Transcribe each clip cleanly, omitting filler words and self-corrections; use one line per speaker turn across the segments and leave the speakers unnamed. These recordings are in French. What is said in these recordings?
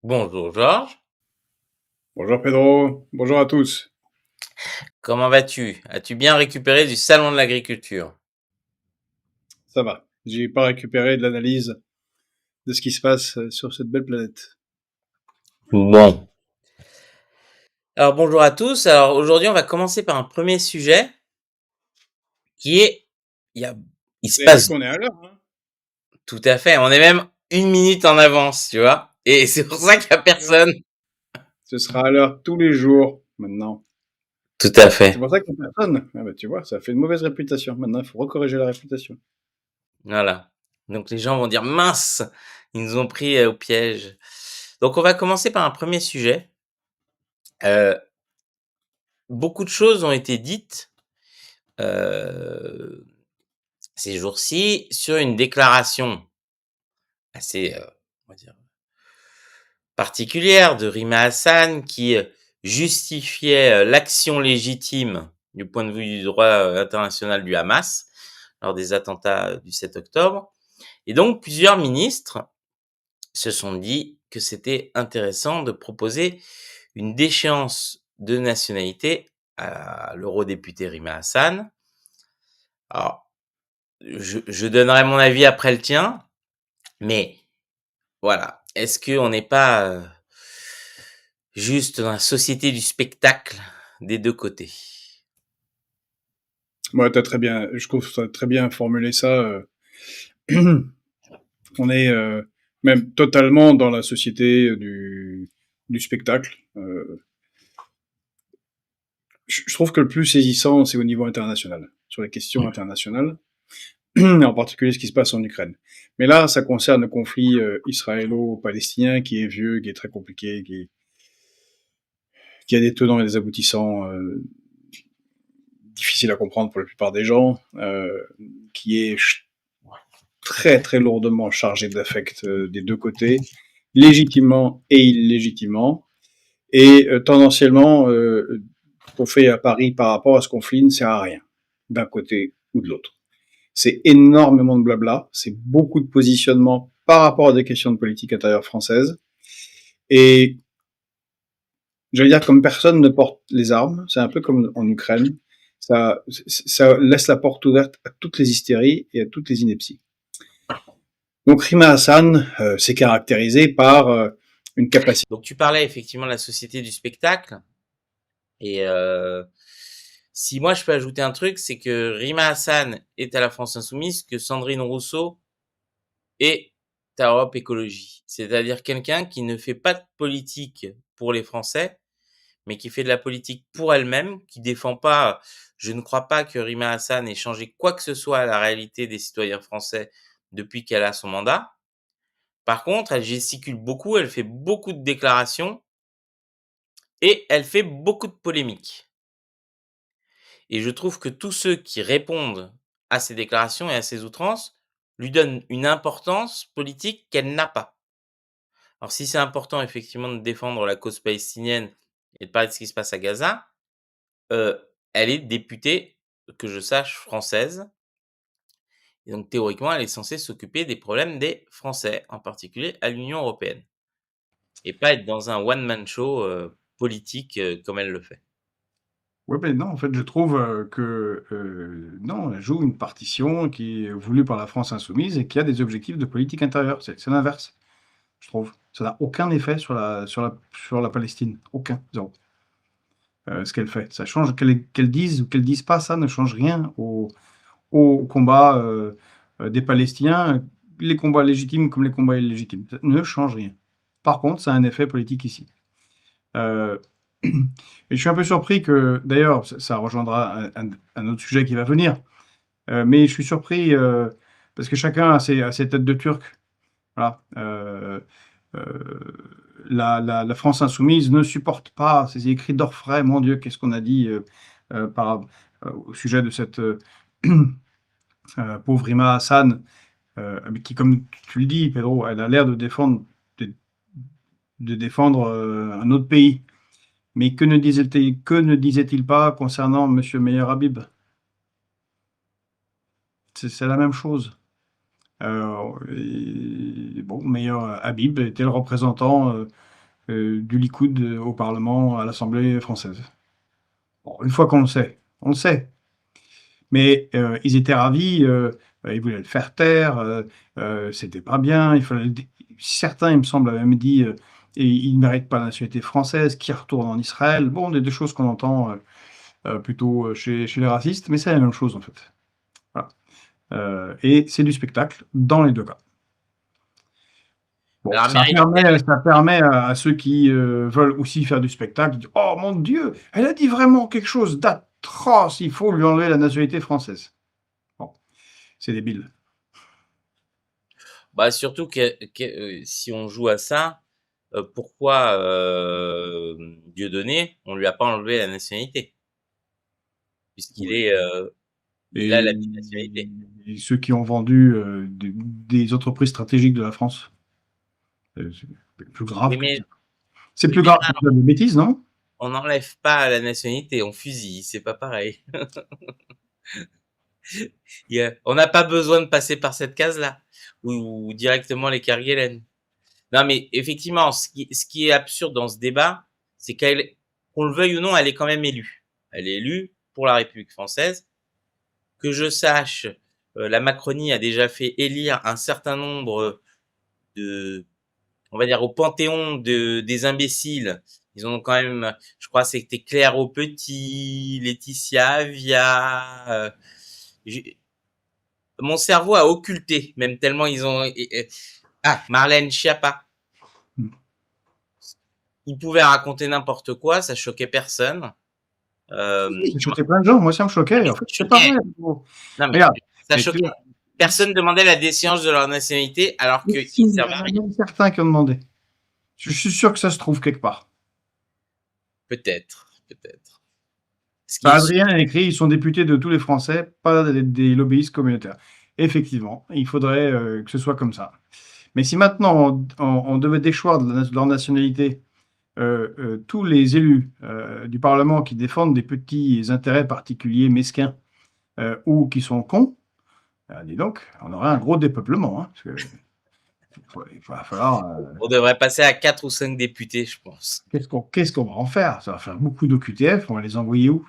Bonjour Georges,
Bonjour Pedro, bonjour à tous.
comment vas-tu? As-tu bien récupéré du salon de l'agriculture?
Ça va. J'ai pas récupéré de l'analyse de ce qui se passe sur cette belle planète.
Bon. Alors bonjour à tous. Alors aujourd'hui, on va commencer par un premier sujet qui est, il y a, il se
Vous avez vu
passe
qu'on est à l'heure, hein?
tout à fait. On est même une minute en avance, tu vois. Et c'est pour ça qu'il y a
Tu vois,
personne.
ce sera à l'heure tous les jours maintenant.
Tout à
C'est
fait.
pour ça qu'il n'y a personne. Ah bah, tu vois, ça fait une mauvaise réputation. Maintenant, il faut recorriger la réputation.
Voilà. Donc les gens vont dire mince, ils nous ont pris au piège. Donc on va commencer par un premier sujet. Euh, Beaucoup de choses ont été dites euh, ces jours-ci sur une déclaration assez, on va dire, particulière de Rima Hassan qui, justifiait, l'action légitime du point de vue du droit, international du Hamas lors des attentats, du 7 octobre et donc plusieurs ministres se sont dit que c'était intéressant de proposer une déchéance de nationalité à l'eurodéputé Rima Hassan. Alors, je donnerai mon avis après le tien, mais voilà. Est-ce qu'on n'est pas juste dans la société du spectacle des deux côtés?
Moi, t'as très bien, je trouve que tu as très bien formulé ça. On est même totalement dans la société du spectacle. Je trouve que le plus saisissant, c'est au niveau international, sur les questions internationales. En particulier ce qui se passe en Ukraine. Mais là, ça concerne le conflit israélo-palestinien qui est vieux, qui est très compliqué, qui a des tenants et des aboutissants difficiles à comprendre pour la plupart des gens, qui est très très lourdement chargé d'affect des deux côtés, légitimement et illégitimement, et tendanciellement, ce qu'on fait à Paris par rapport à ce conflit ne sert à rien, d'un côté ou de l'autre. C'est énormément de blabla, c'est beaucoup de positionnement par rapport à des questions de politique intérieure française. Et j'allais dire, comme personne ne porte les armes, c'est un peu comme en Ukraine, ça laisse la porte ouverte à toutes les hystéries et à toutes les inepties. Donc Rima Hassan s'est caractérisé par une capacité.
Donc tu parlais effectivement de la société du spectacle et si moi je peux ajouter un truc, c'est que Rima Hassan est à la France insoumise, que Sandrine Rousseau est à Europe Écologie. C'est-à-dire quelqu'un qui ne fait pas de politique pour les Français, mais qui fait de la politique pour elle-même, qui défend pas. Je ne crois pas que Rima Hassan ait changé quoi que ce soit à la réalité des citoyens français depuis qu'elle a son mandat. Par contre, elle gesticule beaucoup, elle fait beaucoup de déclarations et elle fait beaucoup de polémiques. Et je trouve que tous ceux qui répondent à ces déclarations et à ces outrances lui donnent une importance politique qu'elle n'a pas. Alors si c'est important effectivement de défendre la cause palestinienne et de parler de ce qui se passe à Gaza, elle est députée, que je sache, française et donc théoriquement, elle est censée s'occuper des problèmes des Français, en particulier à l'Union européenne et pas être dans un one man show, politique, comme elle le fait.
Ouais, ben non, en fait, je trouve que non, elle joue une partition qui est voulue par la France insoumise et qui a des objectifs de politique intérieure. C'est l'inverse, je trouve. Ça n'a aucun effet sur la Palestine. Aucun, zéro. Ce qu'elle fait. Ça change, qu'elle dise ou qu'elle dise pas, ça ne change rien au combat des Palestiniens, les combats légitimes comme les combats illégitimes. Ça ne change rien. Par contre, ça a un effet politique ici. Euh, et je suis un peu surpris que, d'ailleurs, ça rejoindra un autre sujet qui va venir, mais je suis surpris parce que chacun a ses têtes de Turc. Voilà. Euh, la France insoumise ne supporte pas ces écrits d'orfraie. Mon Dieu, qu'est-ce qu'on a dit au sujet de cette pauvre Rima Hassan, qui, comme tu le dis, Pedro, elle a l'air de, de défendre un autre pays. Mais que ne disait-il pas concernant Monsieur Meyer Habib? C'est la même chose. Bon, Meyer Habib était le représentant du Likoud au Parlement, à l'Assemblée française. Bon, une fois qu'on le sait, on le sait. Mais ils étaient ravis, ils voulaient le faire taire, c'était pas bien, il fallait certains, il me semble, avaient même dit, et il ne mérite pas la nationalité française, qu'il retourne en Israël. Bon, des choses qu'on entend plutôt chez les racistes, mais c'est la même chose en fait. Voilà. Et c'est du spectacle dans les deux cas. Bon,
Alors, Marine Le Pen,
ça permet à ceux qui veulent aussi faire du spectacle de dire oh mon Dieu, elle a dit vraiment quelque chose d'atroce, il faut lui enlever la nationalité française. Bon, c'est débile.
bah, surtout si on joue à ça, pourquoi Dieudonné, on lui a pas enlevé la nationalité? Puisqu'il
Oui.
est, il a la
Et,
binationalité.
et ceux qui ont vendu des entreprises stratégiques de la France, c'est plus grave
Oui,
que
mais
ça. C'est
oui,
plus
mais
grave
là,
que ça, des bêtises, non?
on n'enlève pas la nationalité, on fusille, c'est pas pareil. On n'a pas besoin de passer par cette case-là, ou directement les Kerguelen. Non, mais effectivement, ce qui est absurde dans ce débat, c'est qu'on le veuille ou non, elle est quand même élue. Elle est élue pour la République française. Que je sache, la Macronie a déjà fait élire un certain nombre de, on va dire, au panthéon des imbéciles. Ils ont quand même, je crois, c'était Claire Aupetit, Laetitia Avia. Mon cerveau a occulté, même tellement ils ont. Ah, Marlène Schiappa.
Hmm.
Ils pouvaient raconter n'importe quoi, ça choquait personne.
Oui, ça choquait plein de gens, moi ça me choquait. En fait, c'est pas
Choquait.
vrai. Bon.
Non, mais
Regarde,
ça
mais tu
choquait.
vois,
Personne demandait la déchéance de leur nationalité alors
mais
qu'ils
si, il y
servent
en
à
a
rien.
même certains qui ont demandé. Je suis sûr que ça se trouve quelque part.
Peut-être, peut-être. Ce qui
Bah,
est sûr.
Adrien a écrit, ils sont députés de tous les Français, pas des lobbyistes communautaires. Effectivement, il faudrait que ce soit comme ça. Mais si maintenant on devait déchoir de leur nationalité tous les élus du Parlement qui défendent des petits intérêts particuliers mesquins ou qui sont cons, dis donc, on aurait un gros dépeuplement. Hein, parce que il va falloir.
On devrait passer à 4 ou 5 députés, je pense.
Qu'est-ce qu'on va en faire? Ça va faire beaucoup d'OQTF, on va les envoyer où?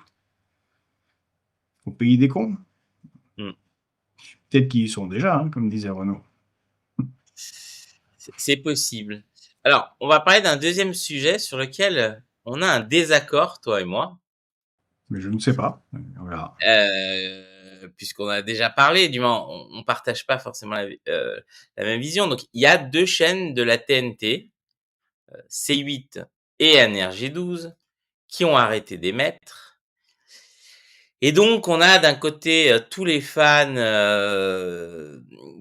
Au pays des cons?
Hmm.
Peut-être qu'ils y sont déjà, hein, comme disait Renaud.
C'est possible. Alors, on va parler d'un deuxième sujet sur lequel on a un désaccord, toi et moi.
Mais je ne sais pas. On verra.
Puisqu'on a déjà parlé, du moins, on partage pas forcément la même vision. Donc, il y a deux chaînes de la TNT, C8 et NRJ12, qui ont arrêté d'émettre. Et donc, on a d'un côté tous les fans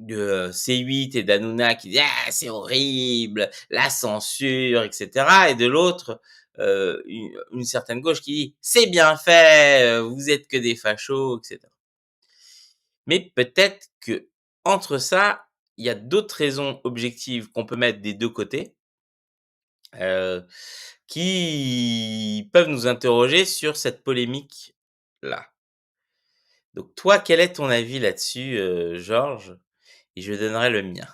de C8 et d'Hanouna qui disent ah c'est horrible, la censure, etc. Et de l'autre, une certaine gauche qui dit c'est bien fait, vous êtes que des fachos, etc. Mais peut-être que entre ça, il y a d'autres raisons objectives qu'on peut mettre des deux côtés, euh, qui peuvent nous interroger sur cette polémique-là. Donc toi, quel est ton avis là-dessus, Georges? Et je donnerai le mien.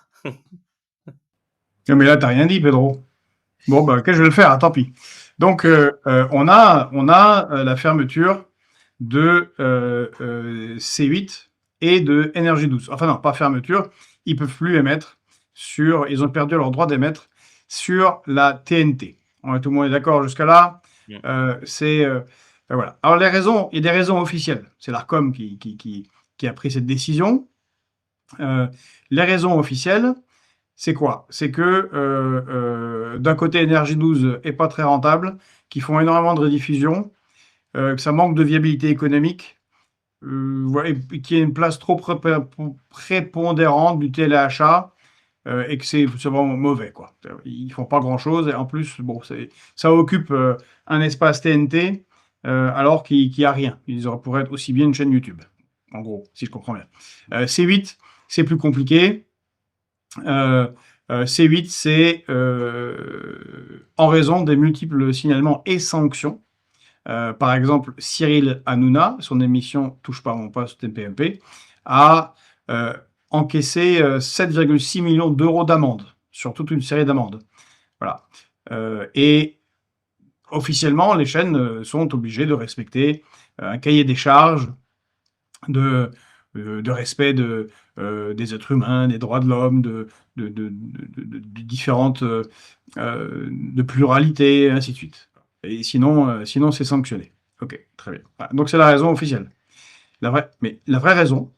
Non, mais là, t'as rien dit, Pedro. Bon, bah, ok, je vais le faire, tant pis. Donc, on a la fermeture de C8 et de NRJ12. Enfin, non, pas fermeture. Ils peuvent plus émettre ils ont perdu leur droit d'émettre sur la TNT. Tout le monde est d'accord jusqu'à là.
Mmh.
Voilà. Alors, il y a des raisons officielles. C'est l'Arcom qui a pris cette décision. Les raisons officielles, c'est quoi? C'est que d'un côté, Énergie 12 est pas très rentable, qu'ils font énormément de rediffusion, que ça manque de viabilité économique, voilà, et qu'il y a une place trop prépondérante du téléachat et que c'est vraiment mauvais, quoi. Ils font pas grand-chose et en plus, bon, ça occupe un espace TNT alors qu'il n'y a rien. Ils pourraient être aussi bien une chaîne YouTube, en gros, si je comprends bien. C8, c'est plus compliqué. C8, c'est en raison des multiples signalements et sanctions. Par exemple, Cyril Hanouna, son émission Touche pas à mon poste TPMP, a encaissé 7,6 millions d'euros d'amende sur toute une série d'amendes. Voilà. Et officiellement, les chaînes sont obligées de respecter un cahier des charges de respect des êtres humains, des droits de l'homme, de différentes de pluralité, et ainsi de suite. Et sinon c'est sanctionné. Ok, très bien. Voilà. Donc c'est la raison officielle. Mais la vraie raison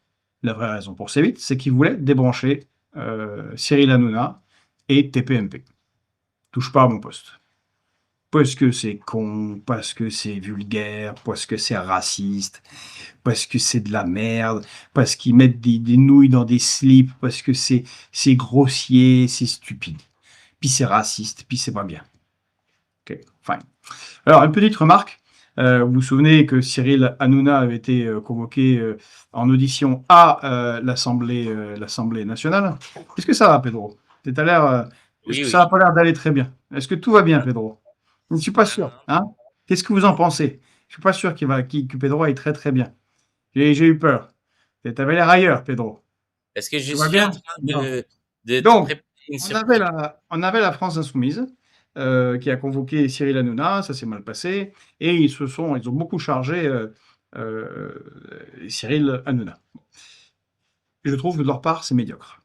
pour C8, c'est qu'ils voulaient débrancher Cyril Hanouna et TPMP. Touche pas à mon poste. Parce que c'est con, parce que c'est vulgaire, parce que c'est raciste, parce que c'est de la merde, parce qu'ils mettent des nouilles dans des slips, parce que c'est grossier, c'est stupide. Puis c'est raciste, puis c'est pas bien. Ok, fine. Alors, une petite remarque. Vous vous souvenez que Cyril Hanouna avait été convoqué en audition à l'Assemblée nationale. Est-ce que ça va, Pedro? T'as l'air, est-ce
Oui,
que ça n'a
oui.
pas l'air d'aller très bien? Est-ce que tout va bien,
Ah,
Pedro? Je ne suis pas
non,
sûr.
non.
Hein? Qu'est-ce que vous en pensez? Je suis pas sûr que Pedro aille très très bien. J'ai eu peur. Tu avais l'air ailleurs, Pedro.
Est-ce que je
Tout va
suis en
bien?
train
Non.
de te
Donc,
préparer une surprise?
on avait la France insoumise qui a convoqué Cyril Hanouna, ça s'est mal passé, et ils ont beaucoup chargé Cyril Hanouna. Je trouve que de leur part, c'est médiocre.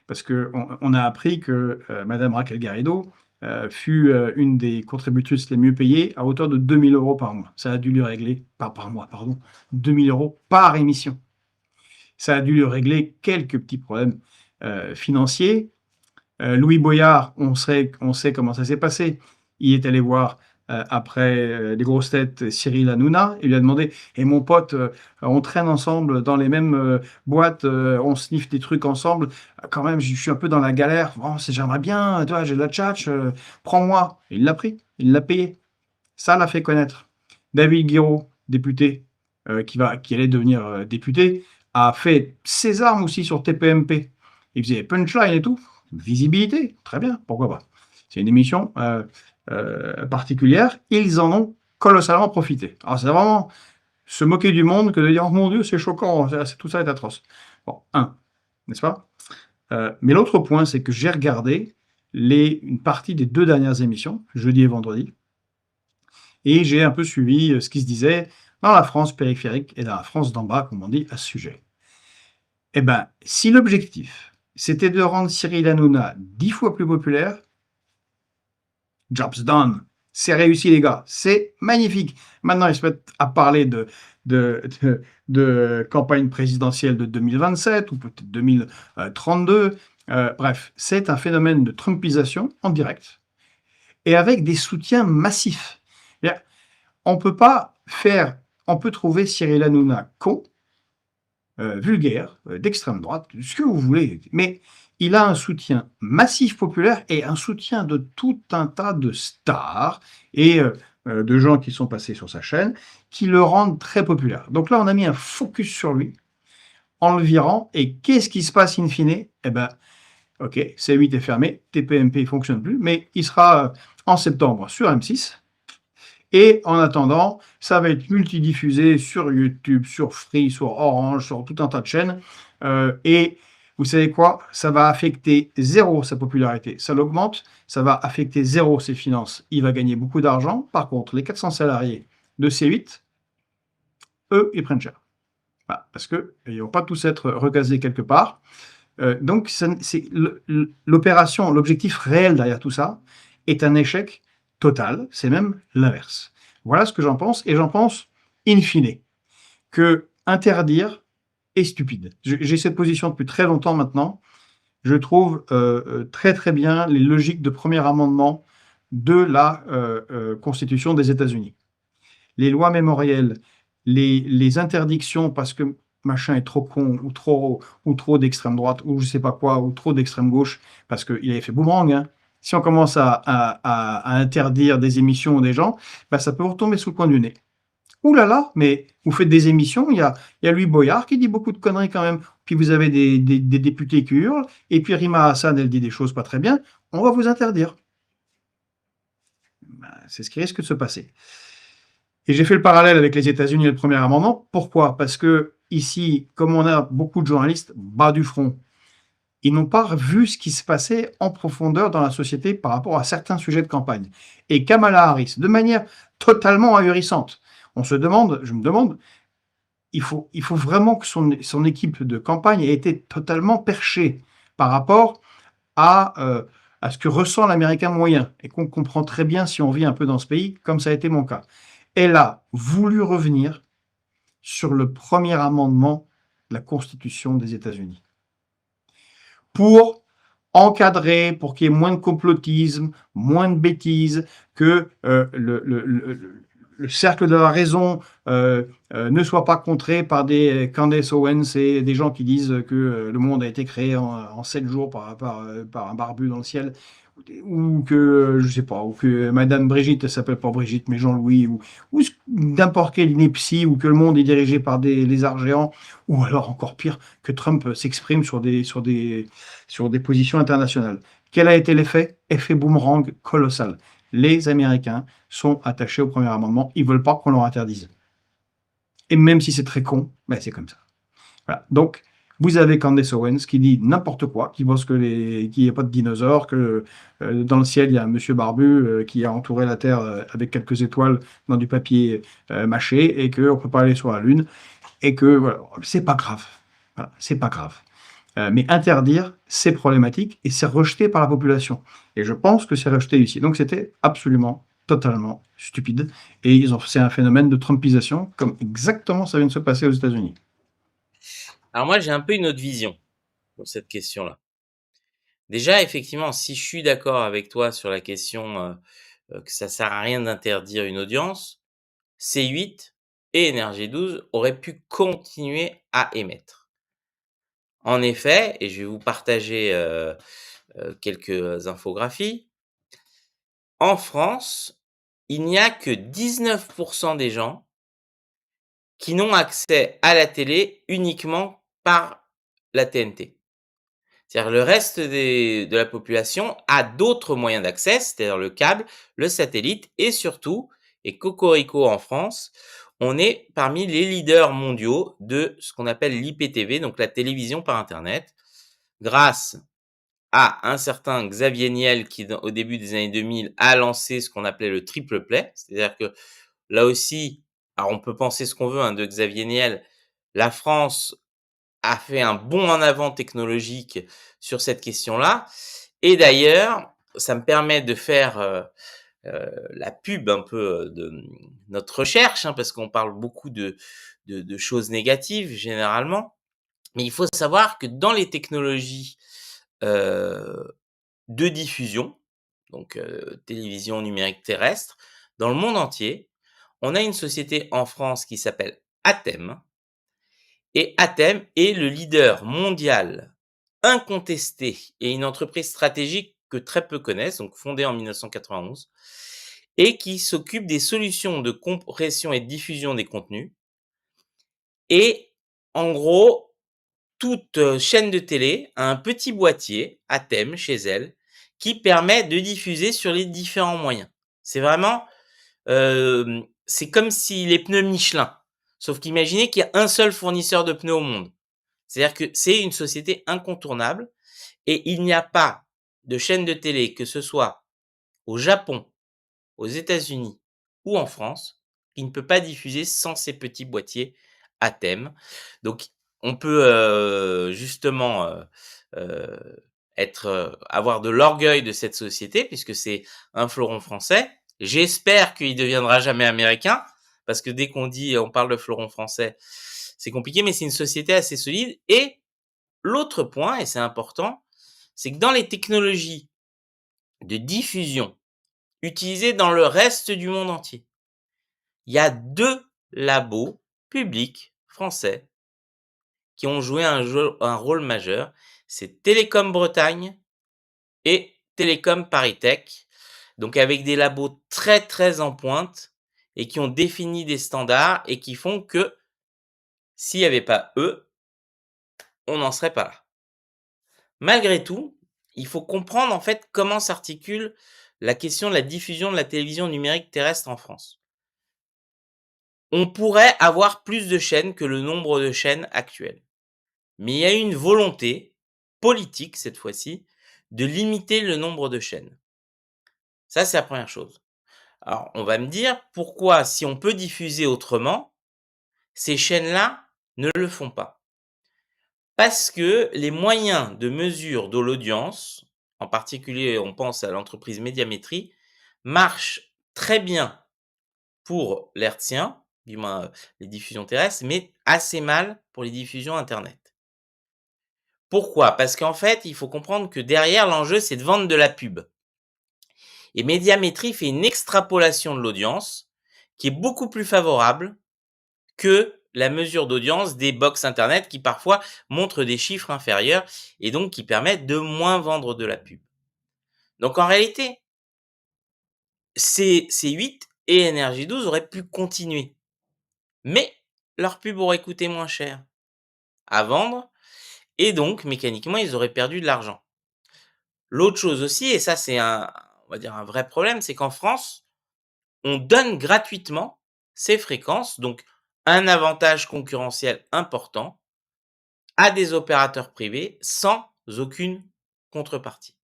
Parce qu'on a appris que Madame Raquel Garrido fut une des contributrices les mieux payées à hauteur de 2 000 € par mois. Ça a dû lui régler, pas par mois, pardon, 2 000 € par émission. Ça a dû lui régler quelques petits problèmes financiers. Louis Boyard, on sait comment ça s'est passé. Il est allé voir après les grosses têtes Cyril Hanouna et lui a demandé « Et mon pote, on traîne ensemble dans les mêmes boîtes, on sniffe des trucs ensemble. Quand même, je suis un peu dans la galère. Bon, j'aimerais bien, toi, j'ai de la tchatch, prends-moi. » Il l'a pris, il l'a payé. Ça l'a fait connaître. David Guiraud, député, qui allait devenir député, a fait ses armes aussi sur TPMP. Il faisait punchline et tout. Visibilité, très bien, pourquoi pas. C'est une émission particulière. Ils en ont colossalement profité. Alors c'est vraiment se moquer du monde que de dire « Oh mon Dieu, c'est choquant, tout ça est atroce ». Bon, n'est-ce pas? Mais l'autre point, c'est que j'ai regardé une partie des 2 dernières émissions, jeudi et vendredi, et j'ai un peu suivi ce qui se disait dans la France périphérique et dans la France d'en bas, comme on dit, à ce sujet. Eh bien, si l'objectif, c'était de rendre Cyril Hanouna 10 fois plus populaire, job's done. C'est réussi, les gars. C'est magnifique. Maintenant, ils se mettent à parler de campagne présidentielle de 2027 ou peut-être 2032. Bref, c'est un phénomène de trumpisation en direct et avec des soutiens massifs. On peut pas faire, on peut trouver Cyril Hanouna con, vulgaire, d'extrême droite, ce que vous voulez, mais il a un soutien massif populaire et un soutien de tout un tas de stars et de gens qui sont passés sur sa chaîne qui le rendent très populaire. Donc là, on a mis un focus sur lui en le virant et qu'est-ce qui se passe in fine? Eh ben, ok, C8 est fermé, TPMP ne fonctionne plus, mais il sera en septembre sur M6. Et en attendant, ça va être multidiffusé sur YouTube, sur Free, sur Orange, sur tout un tas de chaînes. Et vous savez quoi? Ça va affecter zéro sa popularité. Ça l'augmente, ça va affecter zéro ses finances. Il va gagner beaucoup d'argent. Par contre, les 400 salariés de C8, eux, ils prennent cher. Voilà, parce qu'ils ne vont pas tous être recasés quelque part. Donc, c'est l'opération, l'objectif réel derrière tout ça est un échec total. C'est même l'inverse. Voilà ce que j'en pense. Et j'en pense, in fine, que interdire est stupide. J'ai cette position depuis très longtemps maintenant. Je trouve très très bien les logiques de premier amendement de la Constitution des États-Unis. Les lois mémorielles, les interdictions parce que machin est trop con ou trop d'extrême droite ou je sais pas quoi ou trop d'extrême gauche parce qu'il avait fait boomerang. Hein. Si on commence à interdire des émissions des gens, bah, ça peut vous retomber sous le coin du nez. Ouh là là, mais vous faites des émissions, il y a Louis Boyard qui dit beaucoup de conneries quand même, puis vous avez des députés qui hurlent, et puis Rima Hassan, elle dit des choses pas très bien, on va vous interdire. Bah, c'est ce qui risque de se passer. Et j'ai fait le parallèle avec les États-Unis et le premier amendement. Pourquoi? Parce que ici, comme on a beaucoup de journalistes bas du front, Ils n'ont pas vu ce qui se passait en profondeur dans la société par rapport à certains sujets de campagne. Et Kamala Harris, de manière totalement ahurissante, je me demande, il faut vraiment que son équipe de campagne ait été totalement perchée par rapport à ce que ressent l'Américain moyen et qu'on comprend très bien si on vit un peu dans ce pays, comme ça a été mon cas. Elle a voulu revenir sur le premier amendement de la Constitution des États-Unis pour encadrer, pour qu'il y ait moins de complotisme, moins de bêtises, que le cercle de la raison ne soit pas contré par des Candace Owens et des gens qui disent que le monde a été créé en 7 jours par un barbu dans le ciel, ou que, je sais pas, ou que Madame Brigitte, elle s'appelle pas Brigitte, mais Jean-Louis, ou n'importe quelle ineptie, ou que le monde est dirigé par des lézards géants, ou alors encore pire, que Trump s'exprime sur des positions internationales. Quel a été l'effet? Effet boomerang colossal. Les Américains sont attachés au premier amendement, ils veulent pas qu'on leur interdise. Et même si c'est très con, ben c'est comme ça. Voilà. Donc, vous avez Candace Owens qui dit n'importe quoi, qui pense qu'il n'y a pas de dinosaures, que dans le ciel, il y a un monsieur barbu qui a entouré la Terre avec quelques étoiles dans du papier mâché et qu'on ne peut pas aller sur la Lune et que voilà, c'est pas grave. Voilà, c'est pas grave. Mais interdire, c'est problématique et c'est rejeté par la population. Et je pense que c'est rejeté ici. Donc c'était absolument, totalement stupide. Et c'est un phénomène de Trumpisation, comme exactement ça vient de se passer aux États-Unis.
Alors moi, j'ai un peu une autre vision pour cette question-là. Déjà, effectivement, si je suis d'accord avec toi sur la question que ça sert à rien d'interdire une audience, C8 et Énergie 12 auraient pu continuer à émettre. En effet, et je vais vous partager quelques infographies, en France, il n'y a que 19% des gens qui n'ont accès à la télé uniquement par la TNT. C'est-à-dire le reste de la population a d'autres moyens d'accès, c'est-à-dire le câble, le satellite et surtout, et cocorico en France, on est parmi les leaders mondiaux de ce qu'on appelle l'IPTV, donc la télévision par internet, grâce à un certain Xavier Niel qui, au début des années 2000, a lancé ce qu'on appelait le triple play. C'est-à-dire que là aussi, alors on peut penser ce qu'on veut de Xavier Niel, la France a fait un bond en avant technologique sur cette question-là. Et d'ailleurs, ça me permet de faire la pub un peu de notre recherche, parce qu'on parle beaucoup de choses négatives généralement. Mais il faut savoir que dans les technologies de diffusion, donc télévision numérique terrestre, dans le monde entier, on a une société en France qui s'appelle ATEM, et ATEM est le leader mondial incontesté et une entreprise stratégique que très peu connaissent, donc fondée en 1991, et qui s'occupe des solutions de compression et de diffusion des contenus. Et en gros, toute chaîne de télé a un petit boîtier ATEM chez elle qui permet de diffuser sur les différents moyens. C'est vraiment, c'est comme si les pneus Michelin, sauf qu'imaginez qu'il y a un seul fournisseur de pneus au monde. C'est-à-dire que c'est une société incontournable et il n'y a pas de chaîne de télé, que ce soit au Japon, aux États-Unis ou en France, qui ne peut pas diffuser sans ces petits boîtiers à thème. Donc on peut justement avoir de l'orgueil de cette société puisque c'est un fleuron français. J'espère qu'il deviendra jamais américain parce que dès qu'on dit on parle de fleuron français, c'est compliqué, mais c'est une société assez solide. Et l'autre point, et c'est important, c'est que dans les technologies de diffusion utilisées dans le reste du monde entier, il y a 2 labos publics français qui ont joué un rôle majeur. C'est Télécom Bretagne et Télécom Paris Tech, donc avec des labos très, très en pointe et qui ont défini des standards et qui font que s'il n'y avait pas eux, on n'en serait pas là. Malgré tout, il faut comprendre en fait comment s'articule la question de la diffusion de la télévision numérique terrestre en France. On pourrait avoir plus de chaînes que le nombre de chaînes actuelles. Mais il y a une volonté politique, cette fois-ci, de limiter le nombre de chaînes. Ça, c'est la première chose. Alors, on va me dire: «Pourquoi, si on peut diffuser autrement, ces chaînes-là ne le font pas?» Parce que les moyens de mesure de l'audience, en particulier, on pense à l'entreprise Médiamétrie, marchent très bien pour l'hertzien, du moins, les diffusions terrestres, mais assez mal pour les diffusions internet. Pourquoi? Parce qu'en fait, il faut comprendre que derrière, l'enjeu, c'est de vendre de la pub. Et Médiamétrie fait une extrapolation de l'audience qui est beaucoup plus favorable que la mesure d'audience des box internet qui parfois montrent des chiffres inférieurs et donc qui permettent de moins vendre de la pub. Donc en réalité, C8 et Énergie 12 auraient pu continuer, mais leur pub aurait coûté moins cher à vendre et donc mécaniquement, ils auraient perdu de l'argent. L'autre chose aussi, et ça c'est on va dire un vrai problème, c'est qu'en France, on donne gratuitement ces fréquences, donc un avantage concurrentiel important à des opérateurs privés sans aucune contrepartie.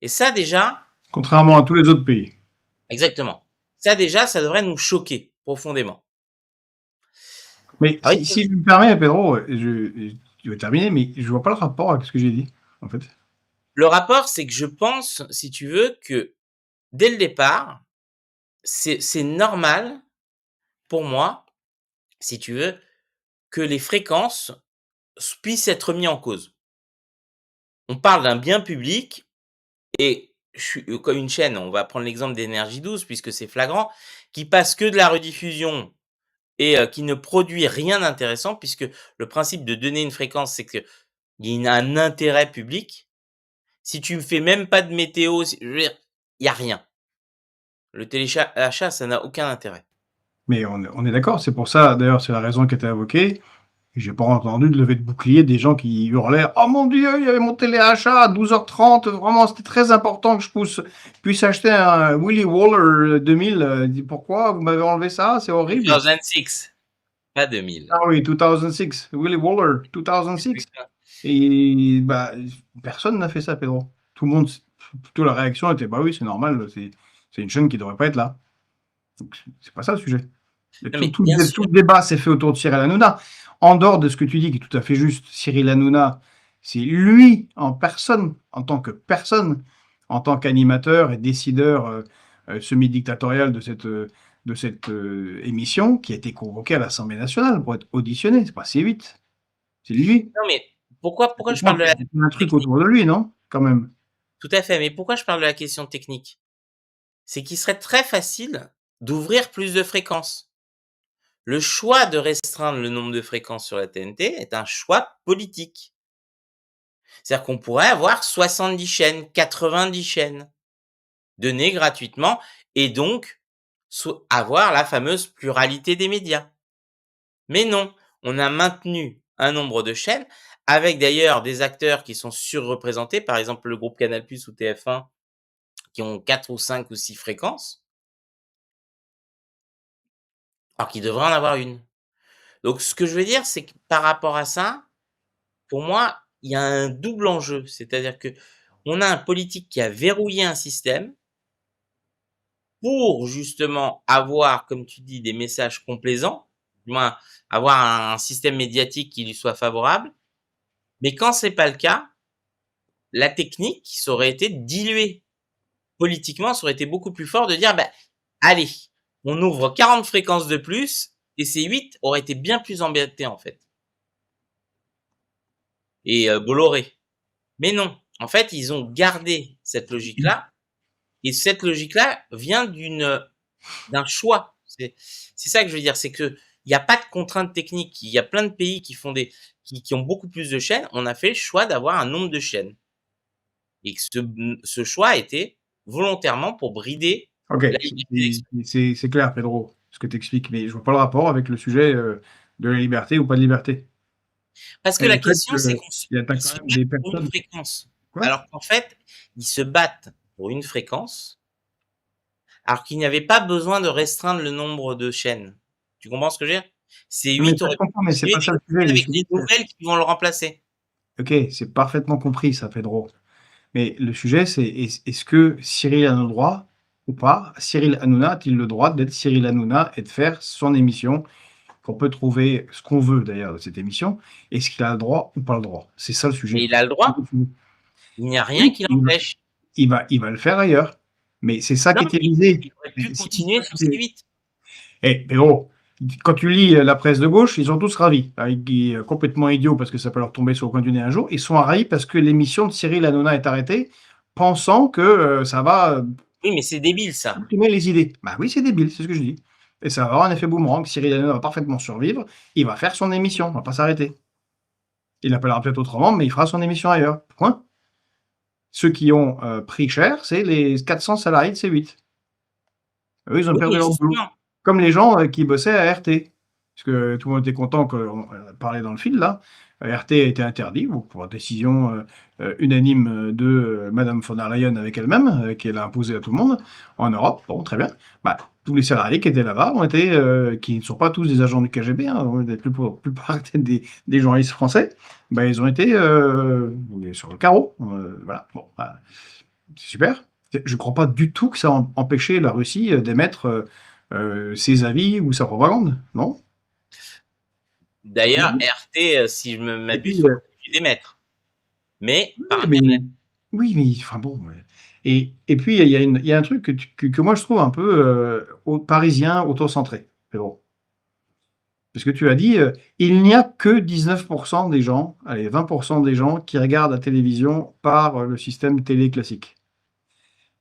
Et ça déjà,
Contrairement à tous les autres pays.
exactement. Ça déjà, ça devrait nous choquer profondément.
Mais
Ah oui,
si je me permets, Pedro, je vais terminer, mais je vois pas le rapport avec ce que j'ai dit, en fait.
le rapport, c'est que je pense, si tu veux, que dès le départ, c'est normal pour moi, si tu veux, que les fréquences puissent être mis en cause. On parle d'un bien public et comme une chaîne, on va prendre l'exemple d'Énergie 12 puisque c'est flagrant, qui passe que de la rediffusion et qui ne produit rien d'intéressant puisque le principe de donner une fréquence, c'est qu'il y a un intérêt public. Si tu me fais même pas de météo, je veux dire, il y a rien. Le téléachat, ça n'a aucun intérêt.
Mais on est d'accord, c'est pour ça, d'ailleurs, c'est la raison qui a été invoquée. J'ai pas entendu de levée de bouclier des gens qui hurlaient: «Oh mon Dieu, il y avait mon téléachat à 12h30, vraiment, c'était très important que puisse acheter un Willy Waller 2000. Pourquoi vous m'avez enlevé ça? C'est horrible.»
2006, pas 2000.
Ah oui, 2006, Willy Waller, 2006.
Exactement.
Et bah, personne n'a fait ça, Pedro. Tout le monde, plutôt la réaction était: «Bah oui, c'est normal, c'est une chaîne qui devrait pas être là.» Donc c'est pas ça le sujet. Et
Non mais bien
tout
sûr,
le débat s'est fait autour de Cyril Hanouna. En dehors de ce que tu dis, qui est tout à fait juste, Cyril Hanouna, c'est lui en personne, en tant que personne, en tant qu'animateur et décideur semi-dictatorial de cette émission, qui a été convoqué à l'Assemblée nationale pour être auditionné. C'est pas C8, c'est lui.
non mais pourquoi je
Il y
parle de la
a un truc
technique?
autour de lui, non? Quand même.
Tout à fait, mais pourquoi je parle de la question technique? C'est qu'il serait très facile d'ouvrir plus de fréquences. Le choix de restreindre le nombre de fréquences sur la TNT est un choix politique. C'est-à-dire qu'on pourrait avoir 70 chaînes, 90 chaînes, données gratuitement et donc avoir la fameuse pluralité des médias. Mais non, on a maintenu un nombre de chaînes avec d'ailleurs des acteurs qui sont surreprésentés, par exemple le groupe Canal+ ou TF1 qui ont 4 ou 5 ou 6 fréquences, alors qu'ils devraient en avoir une. Donc ce que je veux dire, c'est que par rapport à ça, pour moi, il y a un double enjeu. C'est-à-dire qu'on a un politique qui a verrouillé un système pour justement avoir, comme tu dis, des messages complaisants, du moins avoir un système médiatique qui lui soit favorable. Mais quand c'est pas le cas, la technique, ça aurait été diluée. Politiquement, ça aurait été beaucoup plus fort de dire, bah, allez, on ouvre 40 fréquences de plus et ces 8 auraient été bien plus embêtés en fait. Et Bolloré. Mais non, en fait, ils ont gardé cette logique-là et cette logique-là vient d'un choix. C'est ça que je veux dire, c'est que il y a pas de contraintes techniques. Il y a plein de pays qui font qui ont beaucoup plus de chaînes. On a fait le choix d'avoir un nombre de chaînes et que ce choix a été volontairement pour brider
OK,
la liberté d'expression.
c'est clair, Pedro, ce que tu expliques, mais je vois pas le rapport avec le sujet de la liberté ou pas de liberté.
Parce que
Et
la
le fait
question, c'est
qu'il y a
qu'ils
quand
se
même des
battent pour une
personnes.
fréquence.
Quoi?
Alors qu'en fait, ils se battent pour une fréquence, alors qu'il n'y avait pas besoin de restreindre le nombre de chaînes. Tu comprends ce que je veux dire? Ces
Mais
8
ça, je
auraient pu
comprends, mais c'est
continuer
pas ça le
et
sujet.
continuer
Le
avec
sujet,
les nouvelles qui vont le remplacer.
OK, c'est parfaitement compris ça, Pedro. Mais le sujet, c'est est-ce que Cyril a le droit ou pas? Cyril Hanouna a-t-il le droit d'être Cyril Hanouna et de faire son émission, qu'on peut trouver ce qu'on veut d'ailleurs de cette émission? Est-ce qu'il a le droit ou pas le droit? C'est ça le
Mais
sujet.
il a le droit. Il n'y a rien
Oui,
qui l'empêche.
il va le faire ailleurs. Mais c'est ça
Non,
qui était
mais
visé.
il aurait
Mais
pu
si
continuer sur C8.
mais oh, quand tu lis la presse de gauche, ils sont tous ravis. Ils sont complètement idiots parce que ça peut leur tomber sur le coin du nez un jour. Ils sont ravis parce que l'émission de Cyril Hanouna est arrêtée, pensant que ça va
Oui, mais c'est débile, ça.
supprimer les idées. Bah oui, c'est débile, c'est ce que je dis. Et ça va avoir un effet boomerang. Cyril Hanouna va parfaitement survivre. Il va faire son émission, il va pas s'arrêter. Il l'appellera peut-être autrement, mais il fera son émission ailleurs. Point. Ceux qui ont pris cher, c'est les 400 salariés de C8. Eux, ils ont
Oui,
perdu
mais
leur boulot.
justement.
Comme les gens qui bossaient à RT. Parce que tout le monde était content qu'on parlait dans le fil, là. RT a été interdit pour décision unanime de Madame von der Leyen avec elle-même, qu'elle a imposée à tout le monde en Europe. Bon, très bien. Bah, tous les salariés qui étaient là-bas ont été, qui ne sont pas tous des agents du KGB, hein, la plupart étaient des journalistes français, bah, ils ont été sur le carreau. Voilà. Bon, bah, c'est super. Je ne crois pas du tout que ça a empêché la Russie d'émettre ses avis ou sa propagande, non?
D'ailleurs,
Non.
RT, si je me
Et
m'abuse,
puis,
sont obligés d'émettre. Mais
oui,
par
mais,
Internet.
oui, mais enfin bon. Ouais. Et puis, il y a un truc que moi je trouve un peu parisien, autocentré. Mais bon. Parce que tu as dit, il n'y a que 19% des gens, allez, 20% des gens qui regardent la télévision par le système télé classique.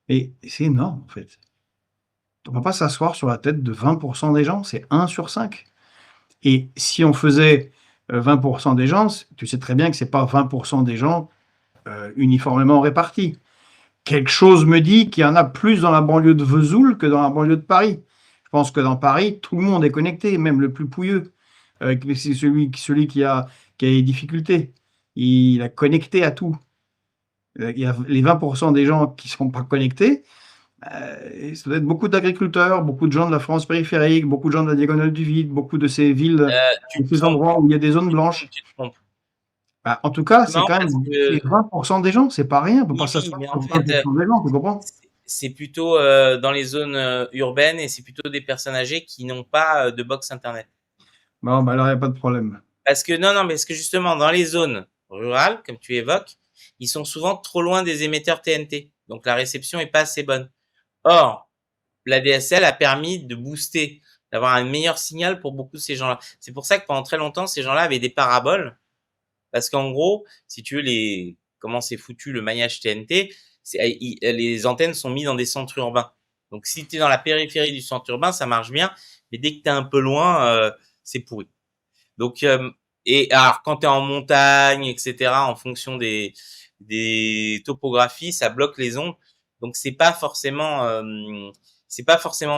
Et c'est énorme, en fait. On ne va pas s'asseoir sur la tête de 20% des gens, c'est 1 sur 5. Et si on faisait 20% des gens, tu sais très bien que ce n'est pas 20% des gens uniformément répartis. Quelque chose me dit qu'il y en a plus dans la banlieue de Vesoul que dans la banlieue de Paris. Je pense que dans Paris, tout le monde est connecté, même le plus pouilleux. C'est celui qui a des difficultés. Il est connecté à tout. Il y a les 20% des gens qui ne sont pas connectés. Ça doit être beaucoup d'agriculteurs, beaucoup de gens de la France périphérique, beaucoup de gens de la Diagonale du Vide, beaucoup de ces villes,
Tu
de
te
ces
trompes.
endroits où il y a des zones blanches.
Tu te trompes.
Bah, en tout cas,
C'est
c'est
marrant
quand
parce
même
que,
c'est 20% des gens, c'est pas rien. On peut pas
oui, oui,
s'asseoir
mais
sur
en fait,
20% des gens, tu comprends?
c'est plutôt dans les zones urbaines et c'est plutôt des personnes âgées qui n'ont pas de box Internet.
Bon, bah alors il n'y a pas de problème.
Parce que non, non, parce que justement, dans les zones rurales, comme tu évoques, ils sont souvent trop loin des émetteurs TNT. Donc la réception est pas assez bonne. Or, la DSL a permis de booster, d'avoir un meilleur signal pour beaucoup de ces gens-là. C'est pour ça que pendant très longtemps, ces gens-là avaient des paraboles. Parce qu'en gros, si tu veux, comment c'est foutu le maillage TNT, les antennes sont mises dans des centres urbains. Donc si tu es dans la périphérie du centre urbain, ça marche bien. Mais dès que tu es un peu loin, c'est pourri. Donc, et alors, quand tu es en montagne, etc., en fonction des topographies, ça bloque les ondes. Donc, c'est pas forcément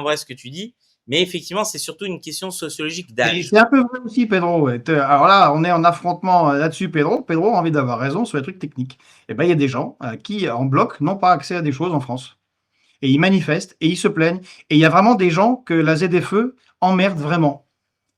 vrai ce que tu dis. Mais effectivement, c'est surtout une question sociologique
Mais
d'âge.
c'est un peu vrai aussi, Pedro. Ouais. Alors là, on est en affrontement là-dessus, Pedro. Pedro a envie d'avoir raison sur les trucs techniques. Eh ben, il y a des gens qui, en bloc, n'ont pas accès à des choses en France. Et ils manifestent et ils se plaignent. Et il y a vraiment des gens que la ZFE emmerde vraiment,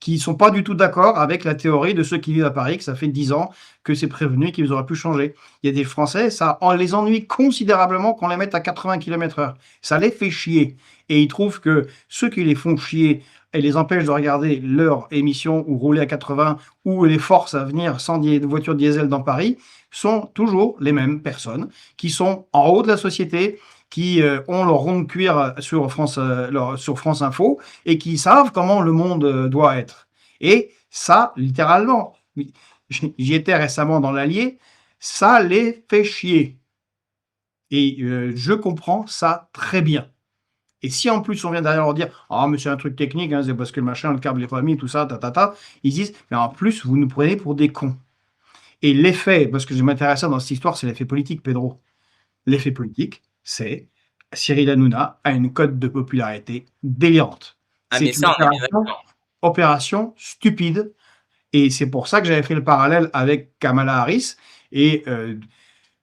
qui sont pas du tout d'accord avec la théorie de ceux qui vivent à Paris, que ça fait 10 ans que c'est prévenu et qu'ils auraient pu changer. Il y a des Français, ça les ennuie considérablement qu'on les mette à 80 km/h. Ça les fait chier. Et ils trouvent que ceux qui les font chier et les empêchent de regarder leur émission ou rouler à 80 ou les forces à venir sans voiture diesel dans Paris sont toujours les mêmes personnes qui sont en haut de la société, qui ont leur rond de cuir sur France Info et qui savent comment le monde doit être. Et ça, littéralement, j'y étais récemment dans l'Allier, ça les fait chier. Et je comprends ça très bien. Et si en plus on vient derrière leur dire ah mais c'est un truc technique, hein, c'est parce que le machin, le câble n'est pas mis, tout ça, ils disent mais en plus vous nous prenez pour des cons. Et l'effet, parce que je m'intéresse dans cette histoire, c'est l'effet politique, Pedro. L'effet politique, c'est Cyril Hanouna a une cote de popularité délirante.
Ah, mais
C'est une
ça, on est bien d'accord.
opération stupide. Et c'est pour ça que j'avais fait le parallèle avec Kamala Harris et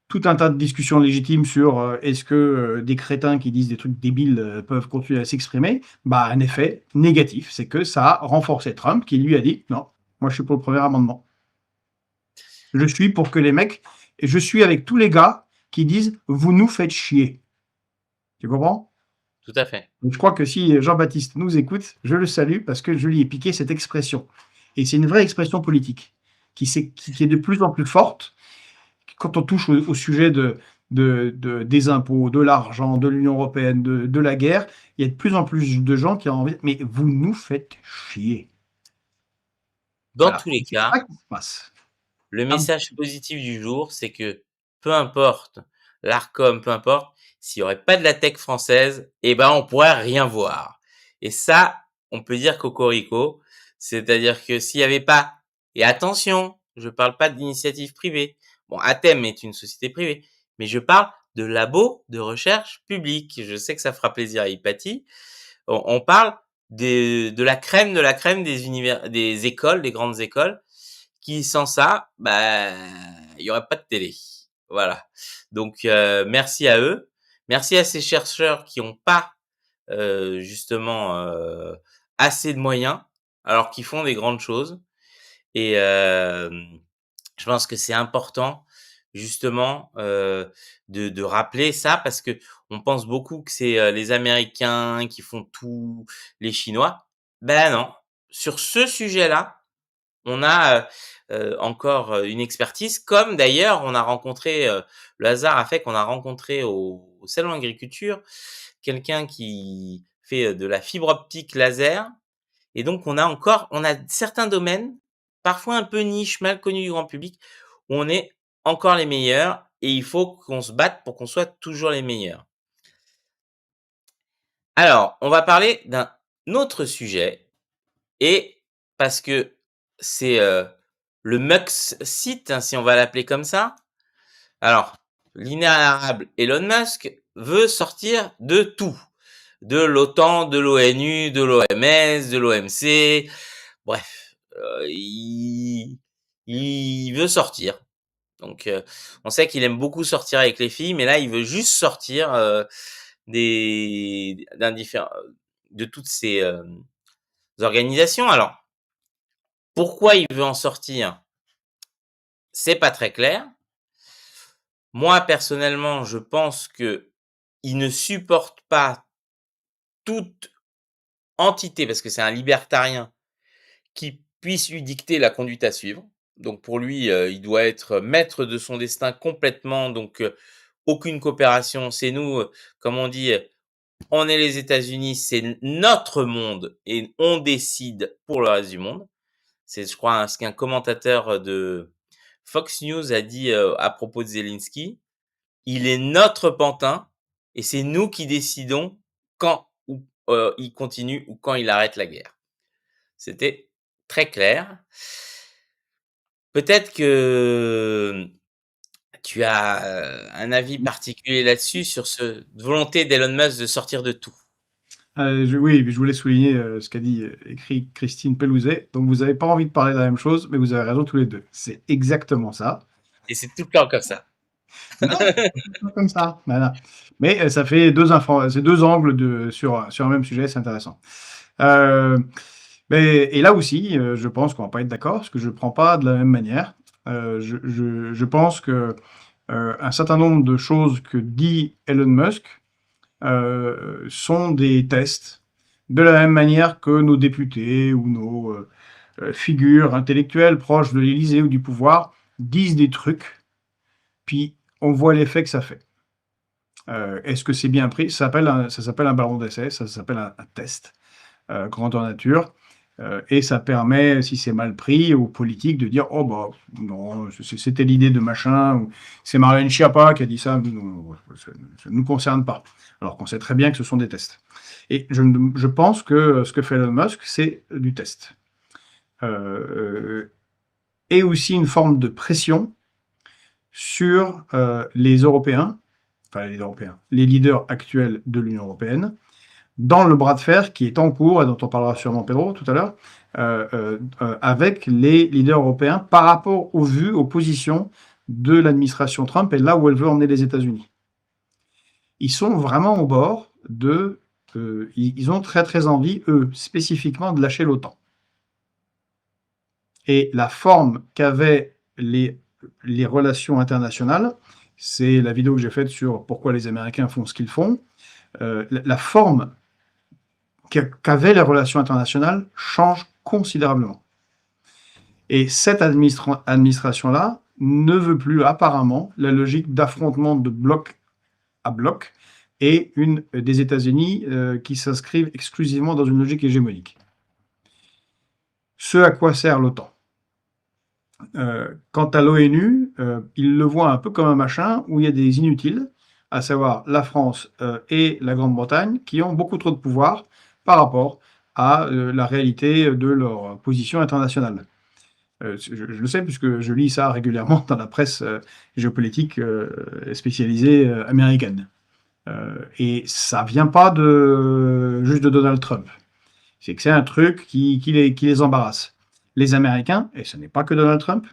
tout un tas de discussions légitimes sur est-ce que des crétins qui disent des trucs débiles peuvent continuer à s'exprimer. Bah, un effet négatif, c'est que ça a renforcé Trump qui lui a dit non, moi je suis pour le premier amendement. Je suis pour que les mecs, et je suis avec tous les gars qui disent vous nous faites chier. Tu comprends?
Tout à fait.
Donc je crois que si Jean-Baptiste nous écoute, je le salue parce que je lui ai piqué cette expression. Et c'est une vraie expression politique qui est de plus en plus forte quand on touche au sujet des impôts, de l'argent, de l'Union européenne, de la guerre. Il y a de plus en plus de gens qui ont envie. Mais vous nous faites chier.
Dans
Voilà.
tous les
C'est ça
cas,
qui se passe.
le
Ah,
message positif du jour, c'est que peu importe l'Arcom, peu importe, s'il y aurait pas de la tech française, eh ben, on pourrait rien voir. Et ça, on peut dire cocorico. C'est-à-dire que s'il y avait pas, et attention, je parle pas d'initiative privée. Bon, Athème est une société privée, mais je parle de labos de recherche publique. Je sais que ça fera plaisir à Hypatie. On parle de la crème des écoles, des grandes écoles, qui sans ça, bah, il y aurait pas de télé. Voilà. Donc merci à eux, merci à ces chercheurs qui ont pas justement assez de moyens, alors qu'ils font des grandes choses. Et je pense que c'est important justement de rappeler ça parce que on pense beaucoup que c'est les Américains qui font tout, les Chinois. Ben non, sur ce sujet-là, on a encore une expertise, comme d'ailleurs on a rencontré, le hasard a fait qu'on a rencontré au salon agriculture quelqu'un qui fait de la fibre optique laser. Et donc on a certains domaines, parfois un peu niche, mal connus du grand public, où on est encore les meilleurs et il faut qu'on se batte pour qu'on soit toujours les meilleurs. Alors, on va parler d'un autre sujet et parce que c'est, le Muxit, hein, si on va l'appeler comme ça. Alors, l'inénarrable Elon Musk veut sortir de tout, de l'OTAN, de l'ONU, de l'OMS, de l'OMC, bref, il veut sortir. Donc, on sait qu'il aime beaucoup sortir avec les filles, mais là, il veut juste sortir de toutes ces organisations. Alors, pourquoi il veut en sortir? C'est pas très clair. Moi, personnellement, je pense que il ne supporte pas toute entité, parce que c'est un libertarien, qui puisse lui dicter la conduite à suivre. Donc pour lui, il doit être maître de son destin complètement, donc aucune coopération. C'est nous, comme on dit, on est les États-Unis, c'est notre monde et on décide pour le reste du monde. C'est, je crois, ce qu'un commentateur de Fox News a dit à propos de Zelensky. Il est notre pantin et c'est nous qui décidons quand il continue ou quand il arrête la guerre. C'était très clair. Peut-être que tu as un avis particulier là-dessus sur cette volonté d'Elon Musk de sortir de tout.
Oui, je voulais souligner ce qu'a dit, écrit Christine Pelouzet. Donc, vous n'avez pas envie de parler de la même chose, mais vous avez raison tous les deux. C'est exactement ça.
Et c'est tout le temps comme ça.
Non, c'est pas comme ça. Voilà. Mais ça fait c'est deux angles sur un même sujet, c'est intéressant. Et là aussi, je pense qu'on va pas être d'accord, parce que je prends pas de la même manière. Je pense que un certain nombre de choses que dit Elon Musk sont des tests, de la même manière que nos députés ou nos figures intellectuelles proches de l'Élysée ou du pouvoir disent des trucs, puis on voit l'effet que ça fait. Est-ce que c'est bien pris? Ça s'appelle un ballon d'essai, ça s'appelle un test, grandeur nature. Et ça permet, si c'est mal pris, aux politiques de dire oh bah non, c'était l'idée de machin, ou c'est Marlène Schiappa qui a dit ça, non, ça ne nous concerne pas. Alors qu'on sait très bien que ce sont des tests. Et je pense que ce que fait Elon Musk, c'est du test. Et aussi une forme de pression sur les Européens, les leaders actuels de l'Union européenne, dans le bras de fer qui est en cours, et dont on parlera sûrement Pedro tout à l'heure, avec les leaders européens par rapport aux vues, aux positions de l'administration Trump et là où elle veut emmener les États-Unis. Ils sont vraiment au bord de... ils ont très très envie, eux, spécifiquement, de lâcher l'OTAN. Et la forme qu'avaient les les relations internationales, c'est la vidéo que j'ai faite sur pourquoi les Américains font ce qu'ils font. La forme qu'avaient les relations internationales change considérablement. Et cette administration-là ne veut plus apparemment la logique d'affrontement de bloc à bloc et des États-Unis qui s'inscrivent exclusivement dans une logique hégémonique. Ce à quoi sert l'OTAN. Quant à l'ONU, ils le voient un peu comme un machin où il y a des inutiles, à savoir la France et la Grande-Bretagne, qui ont beaucoup trop de pouvoir par rapport à la réalité de leur position internationale. Je le sais puisque je lis ça régulièrement dans la presse géopolitique spécialisée américaine. Et ça vient pas juste de Donald Trump. C'est que c'est un truc qui les embarrasse. Les Américains, et ce n'est pas que Donald Trump,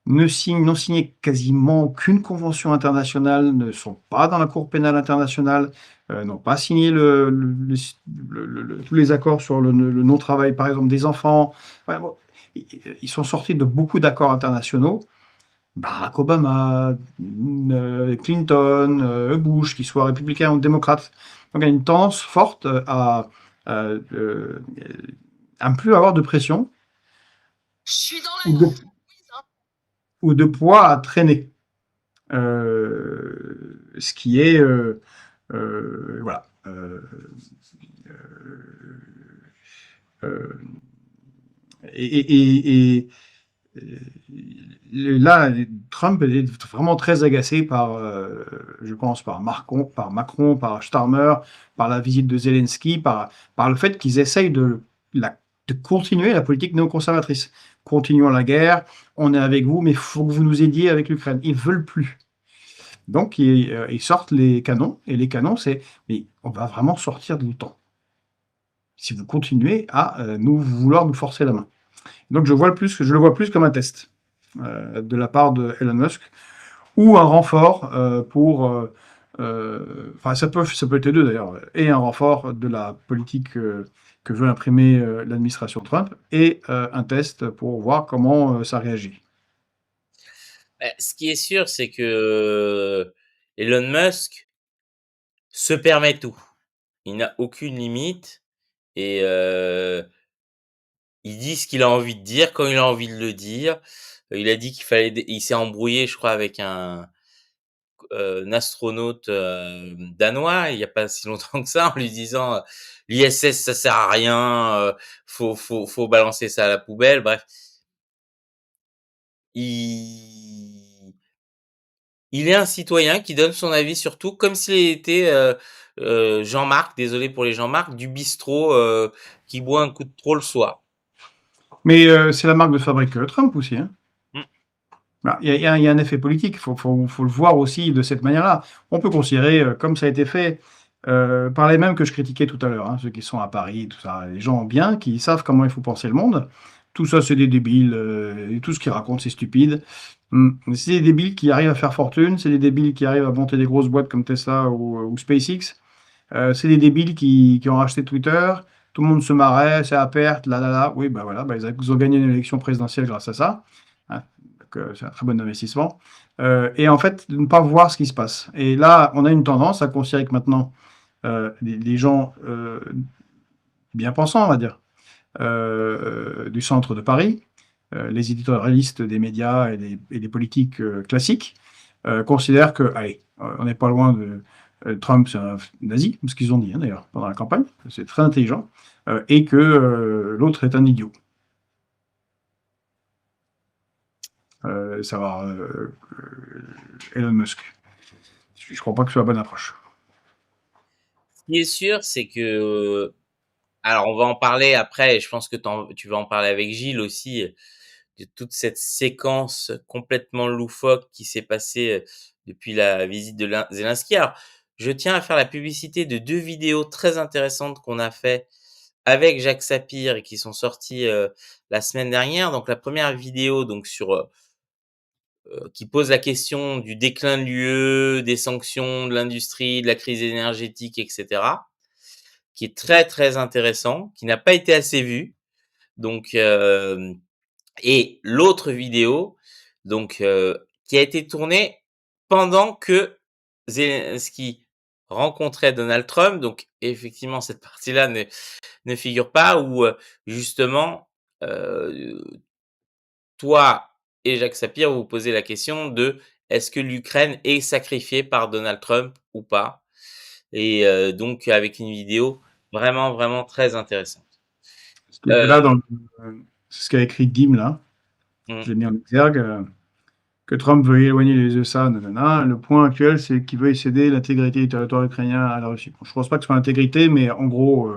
n'ont signé quasiment aucune convention internationale, ne sont pas dans la Cour pénale internationale, n'ont pas signé tous les accords sur le non-travail, par exemple, des enfants. Ouais, bon, ils sont sortis de beaucoup d'accords internationaux. Barack Obama, Clinton, Bush, qu'ils soient républicains ou démocrates. Donc il y a une tendance forte à ne plus avoir de pression ou de poids à traîner. Ce qui est voilà. Et là, Trump est vraiment très agacé par, je pense, par Macron, par Starmer, par la visite de Zelensky, par le fait qu'ils essayent de continuer la politique néoconservatrice. Continuons la guerre, on est avec vous, mais il faut que vous nous aidiez avec l'Ukraine. Ils veulent plus. Donc, ils sortent les canons, et les canons, c'est mais on va vraiment sortir de l'OTAN si vous continuez à vouloir nous forcer la main. Donc, je le vois plus comme un test de la part de Elon Musk ou un renfort enfin, ça peut être les deux d'ailleurs, et un renfort de la politique que veut imprimer l'administration Trump, et un test pour voir comment ça réagit.
Ce qui est sûr, c'est que Elon Musk se permet tout. Il n'a aucune limite et il dit ce qu'il a envie de dire quand il a envie de le dire. Il a dit il s'est embrouillé, je crois, avec un astronaute danois il y a pas si longtemps que ça en lui disant l'ISS ça sert à rien, faut balancer ça à la poubelle. Bref, il il est un citoyen qui donne son avis sur tout, comme s'il était Jean-Marc, désolé pour les Jean-Marc, du bistrot qui boit un coup de trop le soir.
Mais c'est la marque de fabrique Trump aussi, hein.
Mm.
Il y a un effet politique, faut le voir aussi de cette manière-là. On peut considérer, comme ça a été fait, par les mêmes que je critiquais tout à l'heure, hein, ceux qui sont à Paris, tout ça, les gens bien, qui savent comment il faut penser le monde. Tout ça, c'est des débiles, et tout ce qu'ils racontent, c'est stupide. C'est des débiles qui arrivent à faire fortune, c'est des débiles qui arrivent à monter des grosses boîtes comme Tesla ou SpaceX. C'est des débiles qui ont racheté Twitter. Tout le monde se marrait, c'est à perte, là, là, là. Oui, bah voilà, bah, ils ont gagné une élection présidentielle grâce à ça. Hein, donc, c'est un très bon investissement. Et en fait, de ne pas voir ce qui se passe. Et là, on a une tendance à considérer que maintenant, les gens bien pensants, on va dire, du centre de Paris, les éditorialistes des médias et des politiques classiques, considèrent que, allez, on n'est pas loin de Trump, c'est un nazi, ce qu'ils ont dit hein, d'ailleurs pendant la campagne, c'est très intelligent, et que l'autre est un idiot. Savoir Elon Musk. Je ne crois pas que ce soit la bonne approche.
Ce qui est sûr, c'est que alors on va en parler après, et je pense que tu vas en parler avec Gilles aussi, de toute cette séquence complètement loufoque qui s'est passée depuis la visite de Zelensky. Alors, je tiens à faire la publicité de 2 vidéos très intéressantes qu'on a fait avec Jacques Sapir et qui sont sorties la semaine dernière. Donc la première vidéo donc sur qui pose la question du déclin de l'UE, des sanctions, de l'industrie, de la crise énergétique, etc., qui est très, très intéressant, qui n'a pas été assez vu. Donc et l'autre vidéo, donc qui a été tourné pendant que Zelensky rencontrait Donald Trump. Donc effectivement, cette partie-là ne figure pas où, justement, heu, toi et Jacques Sapir, vous vous posez la question de: «Est-ce que l'Ukraine est sacrifiée par Donald Trump ou pas?» Et donc avec une vidéo vraiment, vraiment très intéressante.
Ce qui était
Heu,
là c'est ce qu'a écrit Dim là,
mmh,
je l'ai mis en exergue, que Trump veut éloigner les USA, nanana. Le point actuel, c'est qu'il veut céder l'intégrité du territoire ukrainien à la Russie. Bon, je pense pas que ce soit l'intégrité, mais en gros,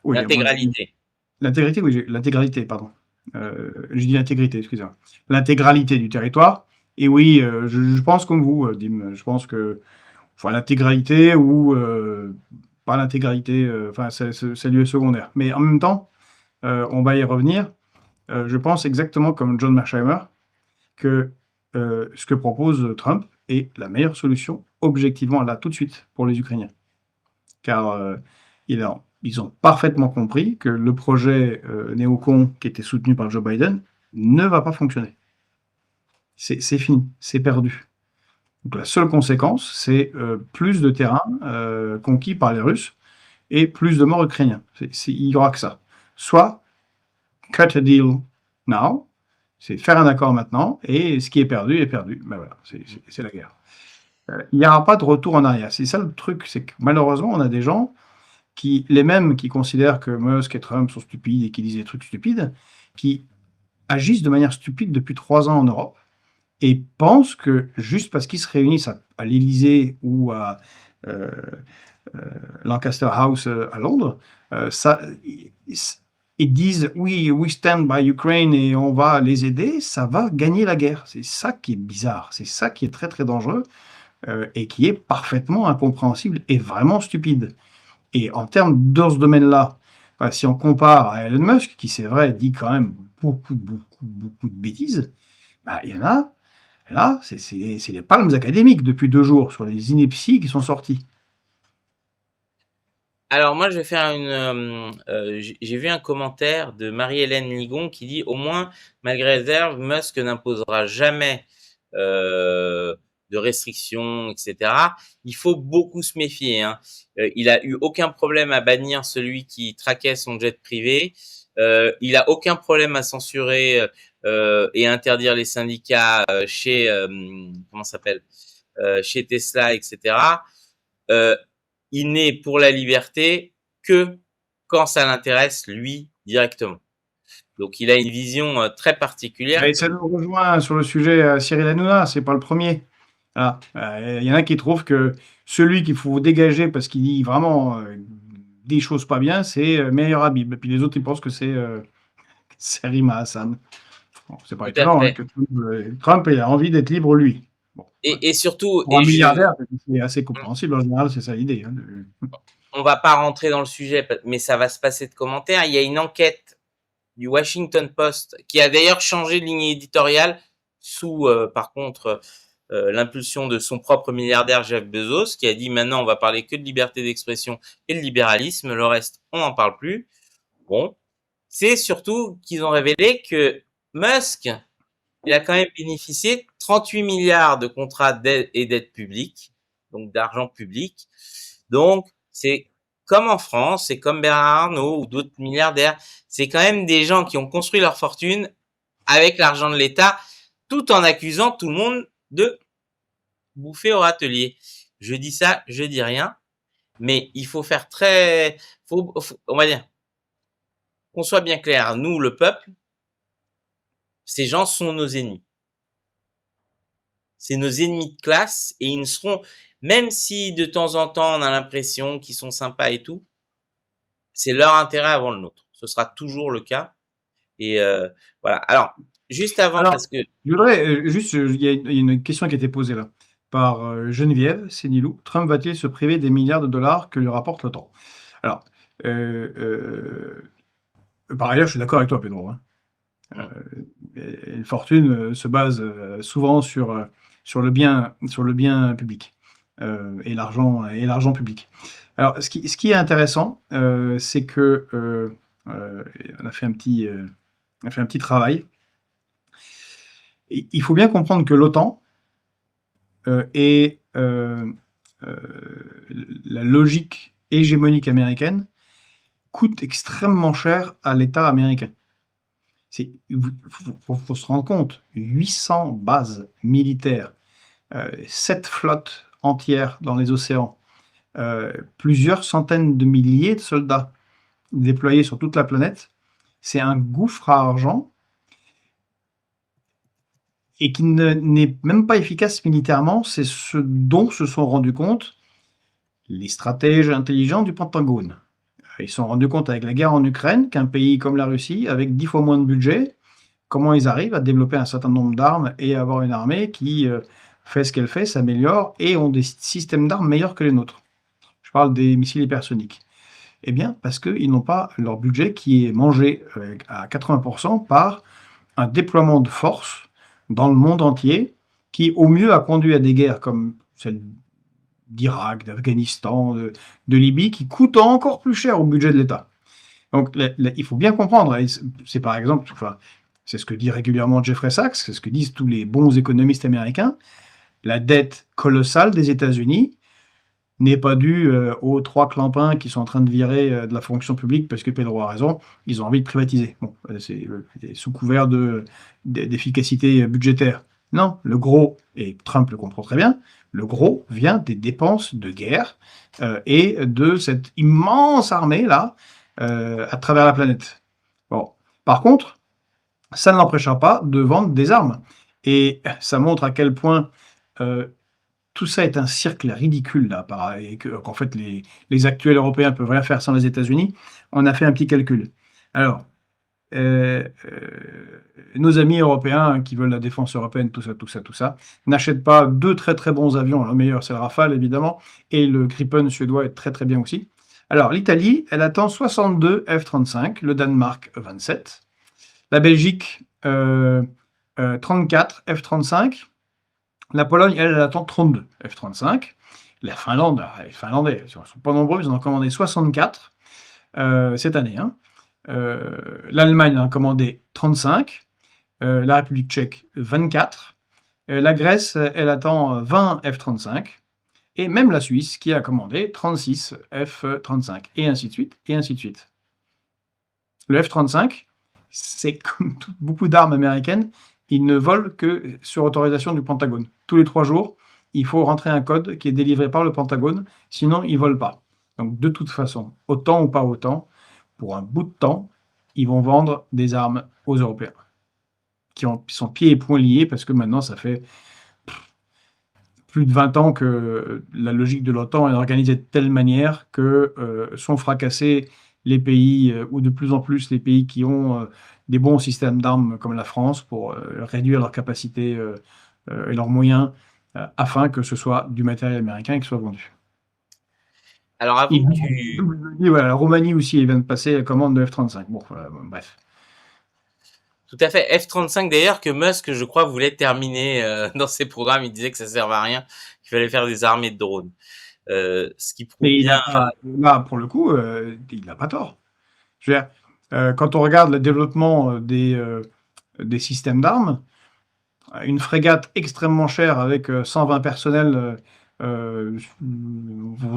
oui,
l'intégralité.
l'intégrité, oui, l'intégralité, pardon. Je dis l'intégrité, excusez-moi. L'intégralité du territoire. Et oui, je pense comme vous, Dim. Je pense que, enfin, l'intégralité ou pas l'intégralité, enfin, c'est lieu secondaire. Mais en même temps, on va y revenir. Je pense exactement comme John Mearsheimer que ce que propose Trump est la meilleure solution, objectivement, là, tout de suite, pour les Ukrainiens. Car ils ont parfaitement compris que le projet néocon qui était soutenu par Joe Biden ne va pas fonctionner. C'est fini, c'est perdu. Donc la seule conséquence, c'est plus de terrain conquis par les Russes et plus de morts ukrainiens. Il n'y aura que ça. Soit cut a deal now, c'est faire un accord maintenant, et ce qui est perdu est perdu. Ben voilà, c'est la guerre. Il n'y aura pas de retour en arrière. C'est ça le truc, c'est que malheureusement, on a des gens les mêmes qui considèrent que Musk et Trump sont stupides et qui disent des trucs stupides, qui agissent de manière stupide depuis 3 ans en Europe et pensent que juste parce qu'ils se réunissent à l'Élysée ou à euh, euh, Lancaster House à Londres, ça, ils disent oui, we stand by Ukraine et on va les aider, ça va gagner la guerre. C'est ça qui est bizarre, c'est ça qui est très très dangereux et qui est parfaitement incompréhensible et vraiment stupide. Et en termes dans ce domaine-là, bah, si on compare à Elon Musk, qui c'est vrai dit quand même beaucoup de bêtises, bah, il y en a, là, c'est les palmes académiques depuis 2 jours sur les inepties qui sont sorties.
Alors moi, je vais faire j'ai vu un commentaire de Marie-Hélène Ligon qui dit: «Au moins, malgré réserve, Musk n'imposera jamais, de restrictions et cetera». Il faut beaucoup se méfier, hein. Il a eu aucun problème à bannir celui qui traquait son jet privé. Il a aucun problème à censurer, et interdire les syndicats, chez, comment ça s'appelle? Chez Tesla et cetera. Heu, il n'est pour la liberté que quand ça l'intéresse lui directement. Donc il a une vision, très particulière.
Et ça nous rejoint sur le sujet Cyril Hanouna, c'est pas le premier. Voilà. Il y en a qui trouvent que celui qu'il faut dégager parce qu'il dit vraiment des choses pas bien, c'est Meir Habib. Et puis les autres, ils pensent que c'est Rima Hassan. Bon, c'est pas
Tout à
étonnant hein,
fait.
que Trump ait envie d'être libre lui. Bon, ouais.
Et surtout,
Pour un
et
milliardaire, c'est assez compréhensible en général, c'est ça l'idée. Hein,
on va pas rentrer dans le sujet, mais ça va se passer de commentaires. Il y a une enquête du Washington Post qui a d'ailleurs changé de ligne éditoriale sous, par contre, l'impulsion de son propre milliardaire Jeff Bezos, qui a dit: «Maintenant, on va parler que de liberté d'expression et de libéralisme, le reste, on n'en parle plus». Bon, c'est surtout qu'ils ont révélé que Musk, il a quand même bénéficié de 38 milliards de contrats d'aide et d'aides publiques, donc d'argent public. Donc, c'est comme en France, c'est comme Bernard Arnault ou d'autres milliardaires. C'est quand même des gens qui ont construit leur fortune avec l'argent de l'État, tout en accusant tout le monde de bouffer au râtelier. Je dis ça, je dis rien, mais il faut faire très, on va dire, qu'on soit bien clair. Nous, le peuple, ces gens sont nos ennemis. C'est nos ennemis de classe et ils ne seront, même si de temps en temps on a l'impression qu'ils sont sympas et tout, c'est leur intérêt avant le nôtre. Ce sera toujours le cas et voilà. Alors, juste avant
Alors,
parce que
je voudrais juste, il y a une question qui a été posée là, par Geneviève Sénilou. Trump va-t-il se priver des milliards de dollars que lui rapporte l'OTAN? Alors, euh, par ailleurs, je suis d'accord avec toi, Pedro. Hein.
mmh,
Une fortune se base souvent sur le bien public et l'argent public. Alors, ce qui est intéressant, c'est que on a fait un petit travail. Il faut bien comprendre que l'OTAN est la logique hégémonique américaine coûte extrêmement cher à l'État américain. Il faut se rendre compte, 800 bases militaires, 7 flottes entières dans les océans, plusieurs centaines de milliers de soldats déployés sur toute la planète, c'est un gouffre à argent et qui n'est même pas efficace militairement. C'est ce dont se sont rendus compte les stratèges intelligents du Pentagone. Ils se sont rendus compte avec la guerre en Ukraine qu'un pays comme la Russie, avec 10 fois moins de budget, comment ils arrivent à développer un certain nombre d'armes et à avoir une armée qui fait ce qu'elle fait, s'améliore et ont des systèmes d'armes meilleurs que les nôtres. Je parle des missiles hypersoniques. Eh bien, parce qu'ils n'ont pas leur budget qui est mangé à 80% par un déploiement de force dans le monde entier qui, au mieux, a conduit à des guerres comme celle d'Irak, d'Afghanistan, de Libye, qui coûtent encore plus cher au budget de l'État. Donc, il faut bien comprendre, c'est par exemple, enfin, c'est ce que dit régulièrement Jeffrey Sachs, c'est ce que disent tous les bons économistes américains, la dette colossale des États-Unis n'est pas due aux 3 clampins qui sont en train de virer de la fonction publique parce que Pedro a raison, ils ont envie de privatiser. Bon, c'est sous couvert d'efficacité budgétaire. Non, le gros, et Trump le comprend très bien, le gros vient des dépenses de guerre et de cette immense armée-là à travers la planète. Bon. Par contre, ça ne l'empêchera pas de vendre des armes. Et ça montre à quel point tout ça est un cirque ridicule, là, et qu'en fait, les actuels Européens peuvent rien faire sans les États-Unis. On a fait un petit calcul. Alors, nos amis européens qui veulent la défense européenne, tout ça, n'achètent pas 2 très très bons avions. Le meilleur, c'est le Rafale, évidemment, et le Gripen suédois est très très bien aussi. Alors, l'Italie, elle attend 62 F-35, le Danemark 27, la Belgique 34 F-35, la Pologne, elle attend 32 F-35. La Finlande, les Finlandais, ils ne sont pas nombreux, ils en ont commandé 64 cette année. Hein. L'Allemagne en a commandé 35, la République tchèque 24, la Grèce, elle attend 20 F-35, et même la Suisse qui a commandé 36 F-35, et ainsi de suite, et ainsi de suite. Le F-35, c'est comme beaucoup d'armes américaines, ils ne volent que sur autorisation du Pentagone. Tous les 3 jours, il faut rentrer un code qui est délivré par le Pentagone, sinon ils ne volent pas. Donc de toute façon, autant ou pas autant, pour un bout de temps, ils vont vendre des armes aux Européens, qui sont pieds et poings liés, parce que maintenant, ça fait plus de 20 ans que la logique de l'OTAN est organisée de telle manière que sont fracassés les pays, ou de plus en plus les pays qui ont des bons systèmes d'armes comme la France pour réduire leurs capacités et leurs moyens afin que ce soit du matériel américain qui soit vendu.
Alors,
Et
avoue que tu...
voilà, la Roumanie aussi, elle vient de passer la commande de F-35. Bon, bref.
Tout à fait. F-35 d'ailleurs que Musk, je crois, voulait terminer dans ses programmes. Il disait que ça servait à rien, qu'il fallait faire des armées de drones. Ce qui prouve
Mais il
bien...
n'a pas, là, pour le coup, il n'a pas tort. Je veux dire, quand on regarde le développement des systèmes d'armes, une frégate extrêmement chère avec 120 personnels, on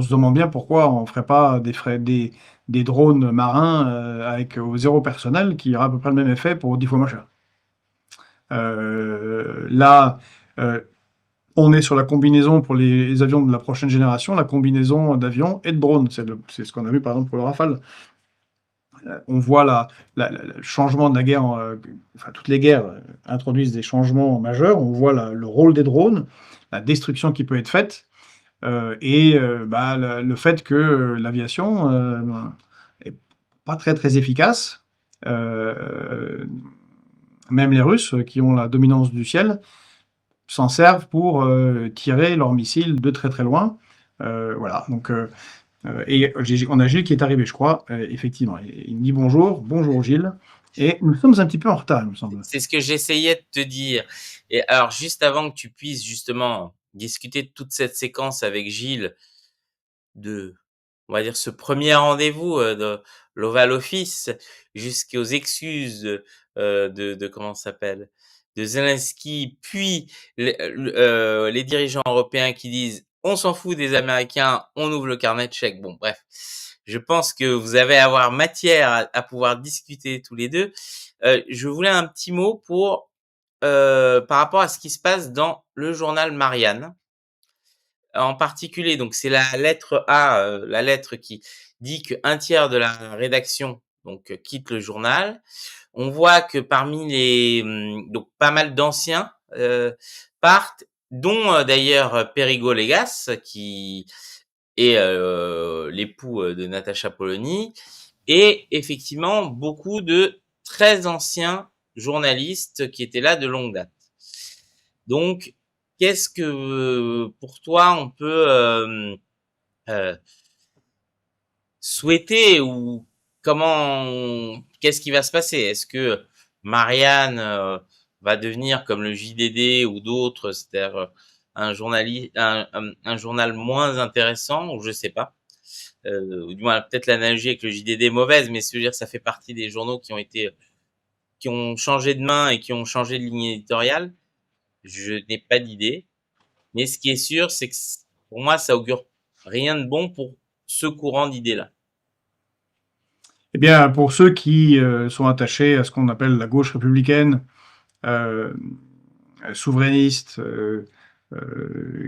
se demande bien pourquoi on ne ferait pas des drones marins avec zéro personnel qui aura à peu près le même effet pour 10 fois moins cher. Là, on est sur la combinaison pour les avions de la prochaine génération, la combinaison d'avions et de drones. C'est ce qu'on a vu par exemple pour le Rafale. On voit le changement de la guerre, enfin toutes les guerres introduisent des changements majeurs. On voit le rôle des drones, la destruction qui peut être faite, et le fait que l'aviation est pas très très efficace. Même les Russes, qui ont la dominance du ciel, s'en servent pour tirer leurs missiles de très très loin. Voilà, donc et on a Gilles qui est arrivé, je crois, effectivement. Il me dit bonjour, bonjour Gilles. Et nous sommes un petit peu en retard, il me semble.
C'est ce que j'essayais de te dire. Et alors, juste avant que tu puisses justement discuter de toute cette séquence avec Gilles, de, on va dire, ce premier rendez-vous de l'Oval Office, jusqu'aux excuses de comment ça s'appelle, de Zelensky, puis les dirigeants européens qui disent on s'en fout des Américains, on ouvre le carnet de chèques. Bon, bref, je pense que vous allez avoir matière à pouvoir discuter tous les deux. Je voulais un petit mot par rapport à ce qui se passe dans le journal Marianne. En particulier, donc c'est la lettre A, la lettre qui dit qu'un tiers de la rédaction donc quitte le journal. On voit que parmi donc pas mal d'anciens partent, dont d'ailleurs Perigo Légas, qui est l'époux de Natacha Polony, et effectivement beaucoup de très anciens journalistes qui étaient là de longue date. Donc, qu'est-ce que pour toi on peut souhaiter, ou qu'est-ce qui va se passer? Est-ce que Marianne va devenir comme le JDD ou d'autres, c'est-à-dire un journal moins intéressant, ou je sais pas. Ou du moins peut-être l'analogie avec le JDD est mauvaise, mais dire ça fait partie des journaux qui ont changé de main et qui ont changé de ligne éditoriale. Je n'ai pas d'idée, mais ce qui est sûr, c'est que pour moi, ça augure rien de bon pour ce courant d'idées-là.
Eh bien, pour ceux qui sont attachés à ce qu'on appelle la gauche républicaine, souverainiste,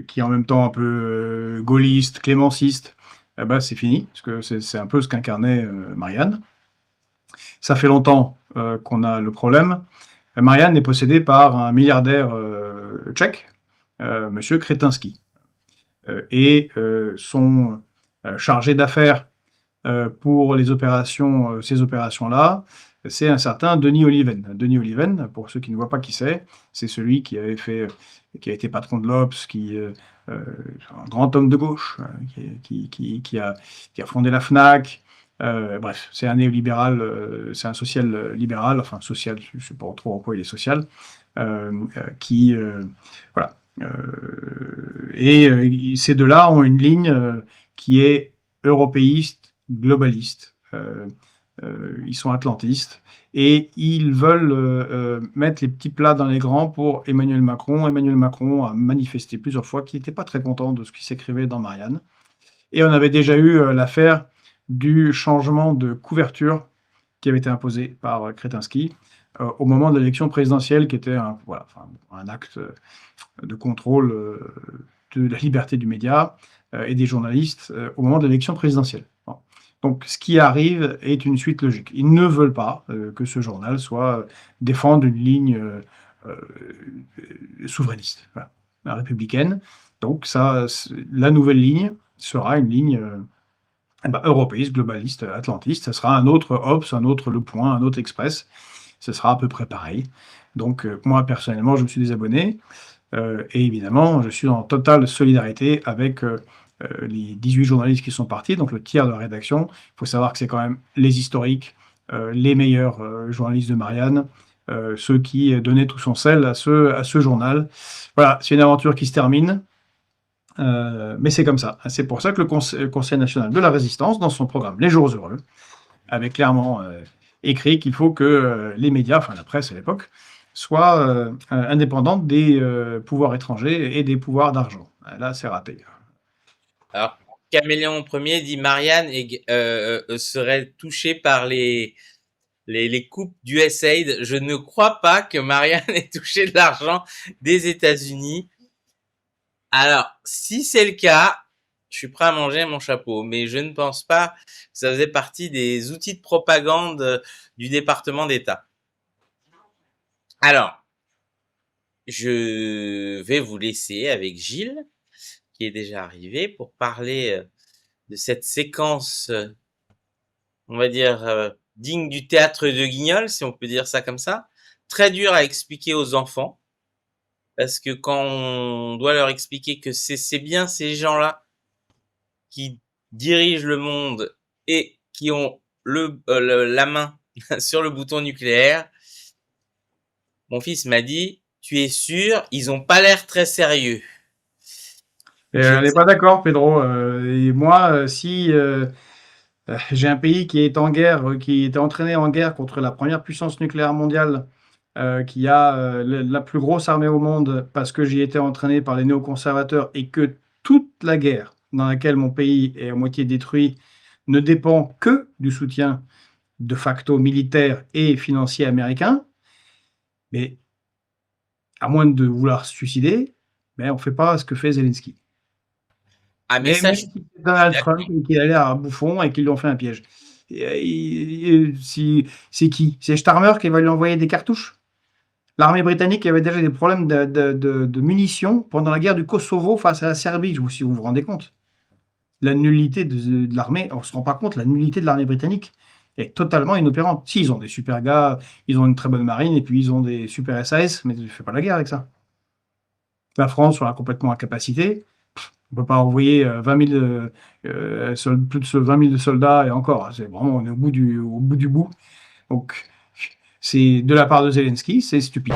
qui est en même temps un peu gaulliste, clémenciste, eh ben, c'est fini, parce que c'est un peu ce qu'incarnait Marianne. Ça fait longtemps qu'on a le problème. Marianne est possédée par un milliardaire tchèque, Monsieur Kretinsky, et son chargé d'affaires pour ces opérations-là, c'est un certain Denis Oliven. Denis Oliven, pour ceux qui ne voient pas qui c'est celui qui a été patron de l'Obs, un grand homme de gauche, qui a fondé la Fnac. Bref, c'est un néolibéral, c'est un social libéral, enfin social, je ne sais pas trop en quoi il est social, voilà. Et ces deux-là ont une ligne qui est européiste, globaliste. Ils sont atlantistes et ils veulent mettre les petits plats dans les grands pour Emmanuel Macron. Emmanuel Macron a manifesté plusieurs fois qu'il n'était pas très content de ce qui s'écrivait dans Marianne. Et on avait déjà eu l'affaire du changement de couverture qui avait été imposé par Kretinsky au moment de l'élection présidentielle, qui était un acte de contrôle de la liberté du média et des journalistes au moment de l'élection présidentielle. Bon. Donc, ce qui arrive est une suite logique. Ils ne veulent pas que ce journal défende une ligne souverainiste, voilà, républicaine. Donc, la nouvelle ligne sera une ligne européiste, globaliste, atlantiste. Ça sera un autre Obs, un autre Le Point, un autre Express. Ce sera à peu près pareil. Donc, moi, personnellement, je me suis désabonné. Et évidemment, je suis en totale solidarité avec les 18 journalistes qui sont partis, donc le tiers de la rédaction. Il faut savoir que c'est quand même les historiques, les meilleurs journalistes de Marianne, ceux qui donnaient tout son sel à ce journal. Voilà, c'est une aventure qui se termine, mais c'est comme ça. C'est pour ça que le Conseil national de la résistance, dans son programme Les Jours heureux, avait clairement écrit qu'il faut que les médias, enfin la presse à l'époque, soit indépendante des pouvoirs étrangers et des pouvoirs d'argent. Là, c'est raté.
Alors, Caméléon Ier dit Marianne serait touchée par les coupes d'USAID. Je ne crois pas que Marianne ait touché de l'argent des États-Unis. Alors, si c'est le cas, je suis prêt à manger mon chapeau, mais je ne pense pas que ça faisait partie des outils de propagande du département d'État. Alors, je vais vous laisser avec Gilles, qui est déjà arrivé, pour parler de cette séquence, on va dire, digne du théâtre de Guignol, si on peut dire ça comme ça. Très dur à expliquer aux enfants, parce que quand on doit leur expliquer que c'est bien ces gens-là qui dirigent le monde et qui ont la main sur le bouton nucléaire, mon fils m'a dit, tu es sûr, ils ont pas l'air très sérieux.
On n'est pas d'accord, Pedro. Et moi, si j'ai un pays qui est en guerre, qui était entraîné en guerre contre la première puissance nucléaire mondiale qui a la plus grosse armée au monde parce que j'y ai été entraîné par les néoconservateurs et que toute la guerre dans laquelle mon pays est à moitié détruit ne dépend que du soutien de facto militaire et financier américain, mais à moins de vouloir se suicider, mais on ne fait pas ce que fait Zelensky.
Ah, mais
Mais
ça,
même
je
si
suis
c'est Donald Trump
d'accord.
et qu'il a l'air un bouffon et qu'ils lui ont fait un piège. C'est qui? C'est Starmer qui va lui envoyer des cartouches? L'armée britannique avait déjà des problèmes de munitions pendant la guerre du Kosovo face à la Serbie, si vous vous rendez compte. La nullité de l'armée, on ne se rend pas compte, la nullité de l'armée britannique est totalement inopérante. Si, ils ont des super gars, ils ont une très bonne marine et puis ils ont des super SAS, mais tu ne fais pas la guerre avec ça. La France, on a complètement incapacité. On ne peut pas envoyer 20 000, plus de 20 000 soldats et encore, c'est vraiment, on est au bout du bout. Donc, c'est de la part de Zelensky, c'est stupide.